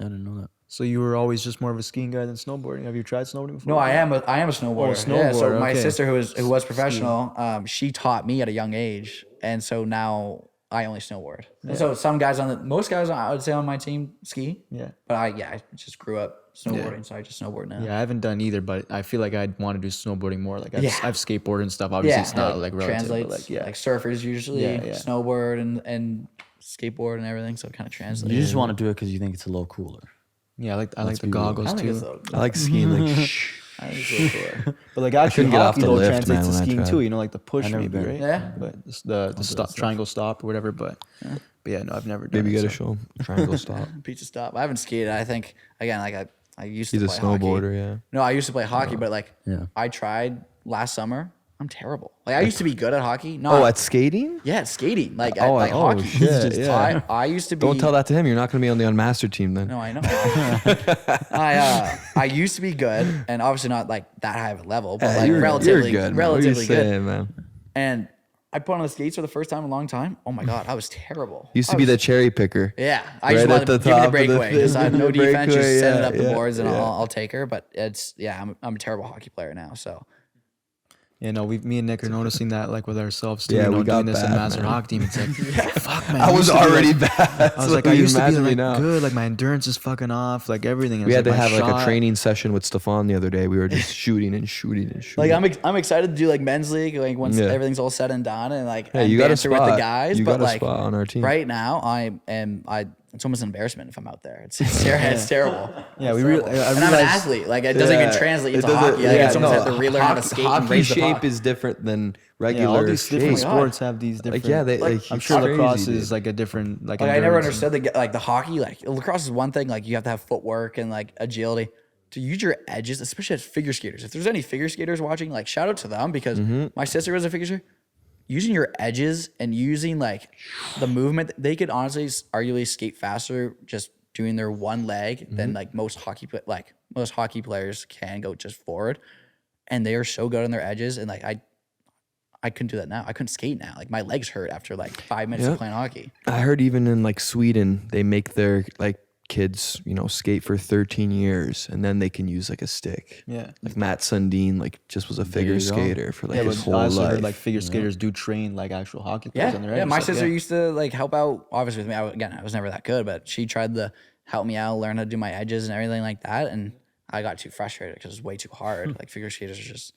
I didn't know that. So you were always just more of a skiing guy than snowboarding. Have you tried snowboarding before? No, I am a snowboarder. Oh, Yeah, so my okay. sister who was professional, she taught me at a young age, and so now I only snowboard. And so most guys I would say on my team ski. Yeah. But I just grew up snowboarding, so I just snowboard now. Yeah, I haven't done either, but I feel like I'd want to do snowboarding more. Like I've, Yeah. I've skateboarded and stuff. Obviously, it's not like relative, translates. but like yeah. Like surfers usually Yeah. snowboard and skateboard and everything, so it kind of translates. You just want to do it because you think it's a little cooler. Yeah, I like the I goggles don't think it's too. I like skiing like shh. I think it's a little cooler. But like actually, couldn't get off hockey the though lift, translates man, to when I skiing tried. too. You know, like the push never maybe, been. right? Yeah. But the stop, triangle stop or whatever. But yeah, no, I've never done Maybe it. you gotta so. show 'em. Triangle stop. Pizza stop. I haven't skated. I think again, like I used to He's a play hockey. snowboarder, yeah. No, I used to play hockey, but like I tried last summer. I'm terrible. Like I used to be good at hockey. Oh, at skating? Yeah, at skating. Like Oh, like oh, hockey. shit, yeah. I used to be. Don't tell that to him. You're not gonna be on the Unmastered team then. No, I know. I used to be good, and obviously not like that high of a level, but like you're relatively good. Man. relatively what are you good. saying, man? And I put on the skates for the first time in a long time. Oh my God, I was terrible. Used to be the cherry picker. Yeah, I just Right wanted at to the give me the top of the breakaway. thing, Just I have no the defense, just breakaway, set it yeah, up the yeah, boards, and yeah. I'll take her. But I'm a terrible hockey player now. So You know, me and Nick are noticing that like with ourselves too. Yeah, you know, we got doing this in bad, Master man. Hockey team. It's like, fuck, man. I was used to be, already like, bad. I was So like, I you used to be imagine me like now. good, like my endurance is fucking off, like everything. We had to have my like a shot- training session with Stefan the other day. We were just shooting and shooting and shooting. like I'm excited to do like men's league, like once Yeah. everything's all said and done, and like Hey, and you got a banter with the spot. guys. You but got a like spot on our team. right now, it's almost an embarrassment if I'm out there. It's terrible. Yeah, It's we really. terrible. I and I'm an realized- athlete. Like it doesn't even translate into hockey. Like it's almost have to relearn how to skate and hockey raise the shape puck. is different than Yeah, regular all these different shape. sports have these different. Like yeah, they Like, like I'm it's sure crazy, lacrosse dude. is like a different like. Like I never endurance and- understood like the hockey. Like lacrosse is one thing. Like you have to have footwork and like agility to use your edges, especially as figure skaters. If there's any figure skaters watching, like shout out to them because my sister was a figure skater. Using your edges and using like the movement, they could honestly arguably skate faster just doing their one leg than like most hockey players can go just forward. And they are so good on their edges. And like I couldn't do that now. I couldn't skate now. Like my legs hurt after like 5 minutes Yeah. of playing hockey. I heard even in like Sweden, they make their like kids, skate for 13 years and then they can use like a stick. Yeah. Like Matt Sundin, like just was a figure you go. skater for like Yeah, his but whole I also life. heard like figure skaters do train like actual hockey players Yeah, on their yeah. edges. My So, sister yeah. used to like help out. Obviously, with me, I was never that good, but she tried to help me out, learn how to do my edges and everything like that. And I got too frustrated because it's way too hard. Like figure skaters are just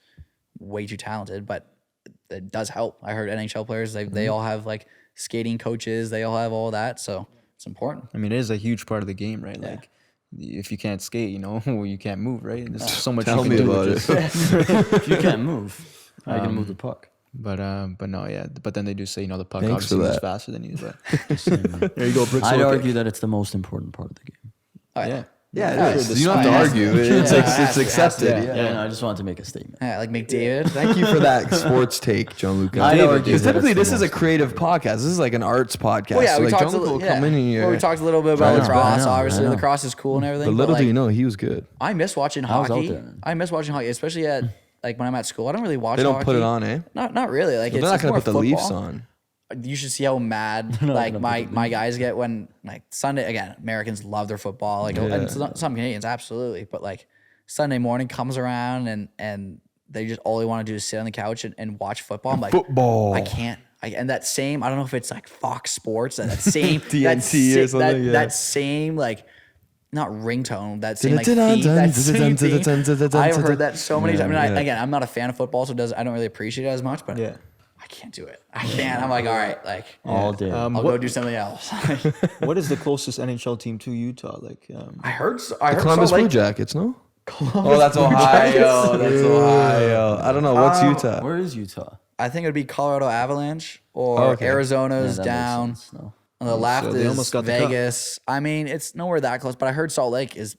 way too talented, but it does help. I heard NHL players they all have like skating coaches. They all have all that, so it's important. I mean, it is a huge part of the game, right? Like, if you can't skate, you can't move, right? There's so much Tell you me can do. about with it. just- If you can't move, how are you gonna move the puck? But no, yeah. But then they do say, the puck Thanks obviously for moves that. faster than you. But there you go, Brooks. I'd argue that it's the most important part of the game. Yeah. Yeah, it Sure, is. You don't have to has argue. to. It's Yeah, like it has it's to, it has to. accepted. Yeah. Yeah, no, I just wanted to make a statement. Yeah, like McDavid. Thank you for that sports take, Gianluca. I'd argue Because that typically it's the this is a most creative podcast. This is like an arts podcast. Well, yeah, so we like talked. Gianluca will Yeah. come in here. Well, we talked a little bit about I know, lacrosse. I know, Obviously, I know. lacrosse is cool and everything. But but little do you like, know, he was good. I miss watching I was out hockey. there. I miss watching hockey, especially at like when I'm at school. I don't really watch. They don't hockey. put it on, eh? Not really. Like They're it's not more gonna put the Leafs football. on. You should see how mad like my guys get when like Sunday again. Americans love their football. Like and some Canadians absolutely, but like Sunday morning comes around and they just all they want to do is sit on the couch and watch football. I'm like Football. I can't. And that same I don't know if it's like Fox Sports that same TNT or something, yeah. that same like. Not ringtone, that same like theme, that same theme. I've heard that so many times. I mean, again, I'm not a fan of football, so I don't really appreciate it as much. But Yeah. I can't do it. I can't. I'm like, all right, like All day. I'll go do something else. What is the closest NHL team to Utah? Like, I heard Columbus Salt Blue Lake- Jackets, no? Oh, that's Ohio. That's Ohio. I don't know. What's Utah? Where is Utah? I think it would be Colorado Avalanche or okay. Arizona's Yeah, that down. makes sense, no. On the left So they is almost got the cup. Vegas. I mean, it's nowhere that close, but I heard Salt Lake is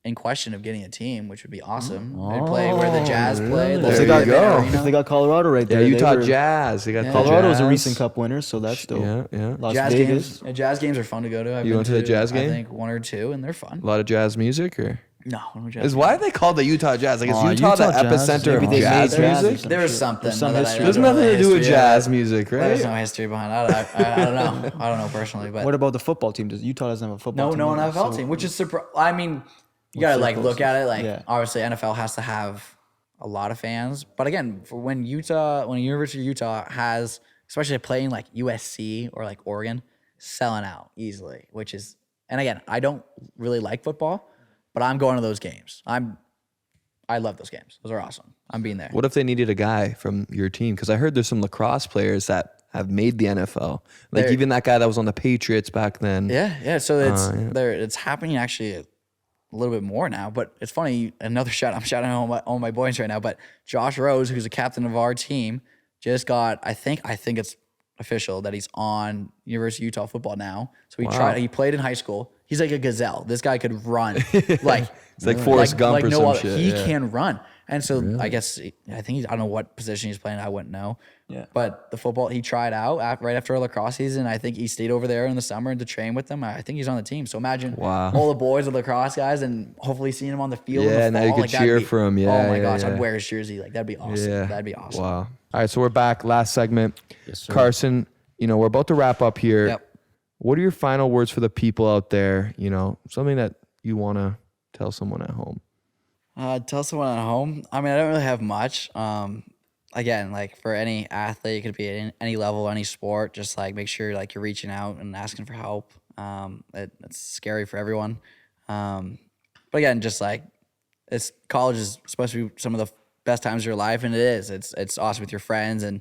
in question of getting a team, which would be awesome. They play where the Jazz play. There Those you guys go. in arena. if they got Colorado right Yeah, there. Utah they were- Jazz. They got the Colorado was a Jazz. recent Cup winner, so that's dope. Yeah. Las Jazz Vegas. games. Jazz games are fun to go to. I've You been went to the Jazz game? I think one or two, and they're fun. A lot of jazz music, or No Jazz why are they called the Utah Jazz? Like, is Aw, Utah the Utah Jazz, epicenter maybe of they jazz made jazz or music? something. There's Sure. something. There's some that I history. don't There's know nothing the to do with history jazz of. music, There's right? no history behind it. I don't know. I don't know personally, but What about the football team? Does Utah doesn't have a football team? no either, NFL so- team, which is surprising. I mean, you gotta like look at it. Like Yeah. obviously NFL has to have a lot of fans, but again, for when University of Utah has, especially playing like USC or like Oregon, selling out easily, which is, and again, I don't really like football, but I'm going to those games. I love those games. Those are awesome. I'm being there. What if they needed a guy from your team? Because I heard there's some lacrosse players that have made the NFL. Like They're- even that guy that was on the Patriots back then. Yeah. So it's happening actually a little bit more now. But it's funny. Another shout. I'm shouting out all my boys right now. But Josh Rose, who's a captain of our team, just got. I think it's official that he's on University of Utah football now. So he played in high school. He's like a gazelle. This guy could run like It's like Forrest Gump or no some other. shit. He yeah. can run. And so I guess I think I don't know what position he's playing. I wouldn't know. Yeah. But the football he tried out right after a lacrosse season. I think he stayed over there in the summer to train with them. I think he's on the team. So imagine all the boys, the lacrosse guys, and hopefully seeing him on the field. Yeah, in the now you fall. could Like, that'd cheer be- for him. Yeah, Oh my yeah, gosh, yeah. I'd wear his jersey. Like that'd be awesome. Yeah. That'd be awesome. Wow. All right, so we're back. Last segment. Yes, sir. Carson, we're about to wrap up here. Yep. What are your final words for the people out there? Something that you want to tell someone at home. Tell someone at home. I mean, I don't really have much. Again, like for any athlete, it could be at any level, any sport. Just like make sure like you're reaching out and asking for help. It's scary for everyone. But again, just like college is supposed to be some of the best times of your life, and it is. It's awesome with your friends and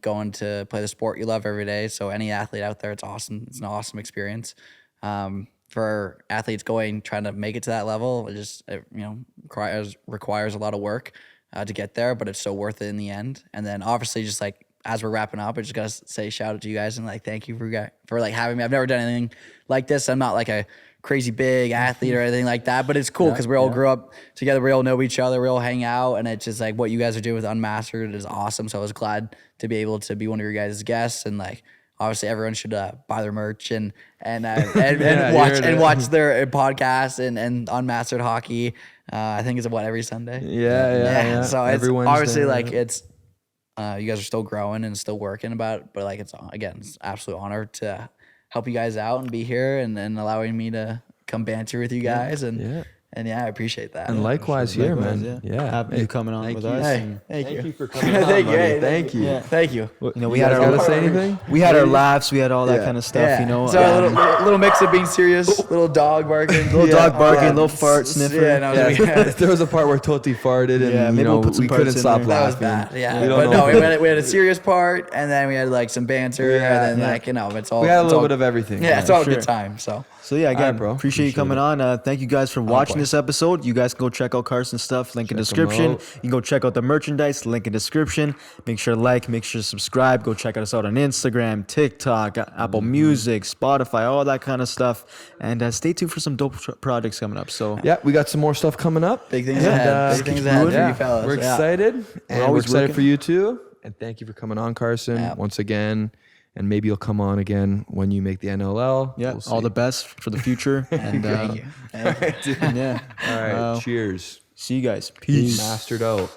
going to play the sport you love every day. So any athlete out there, it's awesome. It's an awesome experience. For athletes trying to make it to that level, it requires a lot of work to get there, but it's so worth it in the end. And then obviously just like as we're wrapping up, I just gotta say shout out to you guys and like thank you for like having me. I've never done anything like this. I'm not like a crazy big athlete or anything like that, but it's cool because we all grew up together. We all know each other. We all hang out, and it's just like what you guys are doing with Unmastered is awesome. So I was glad to be able to be one of your guys' guests, and like obviously everyone should buy their merch and watch their podcast and Unmastered Hockey. I think it's every Sunday. Yeah. So it's obviously like it's you guys are still growing and still working about it, but like it's an absolute honor to help you guys out and be here and allowing me to come banter with you guys and I appreciate that. And likewise here, man. Having you coming on with us. Thank you for coming on. Thank you. Thank you. We had our say anything? We had our laughs. We had all that kind of stuff. So a little mix of being serious, little dog barking, little fart sniffer. There was a part where Toti farted, and we couldn't stop laughing. That was bad. But no, we had a serious part, and then we had like some banter, and then it's all. We had a little bit of everything. Yeah, it's all a good time. So yeah, again, bro. Appreciate you coming on. Thank you guys for watching this episode. You guys can go check out Carson's stuff. Link in description. You can go check out the merchandise. Link in description. Make sure to subscribe. Go check us out on Instagram, TikTok, Apple Music, Spotify, all that kind of stuff. And stay tuned for some dope projects coming up. So yeah, we got some more stuff coming up. Big things ahead. Big things ahead for you fellas. We're excited. And we're excited working. for you too. And thank you for coming on, Carson, once again. And maybe you'll come on again when you make the NLL. Yeah, all the best for the future. And Thank you. All right, cheers. See you guys. Peace. Mastered out.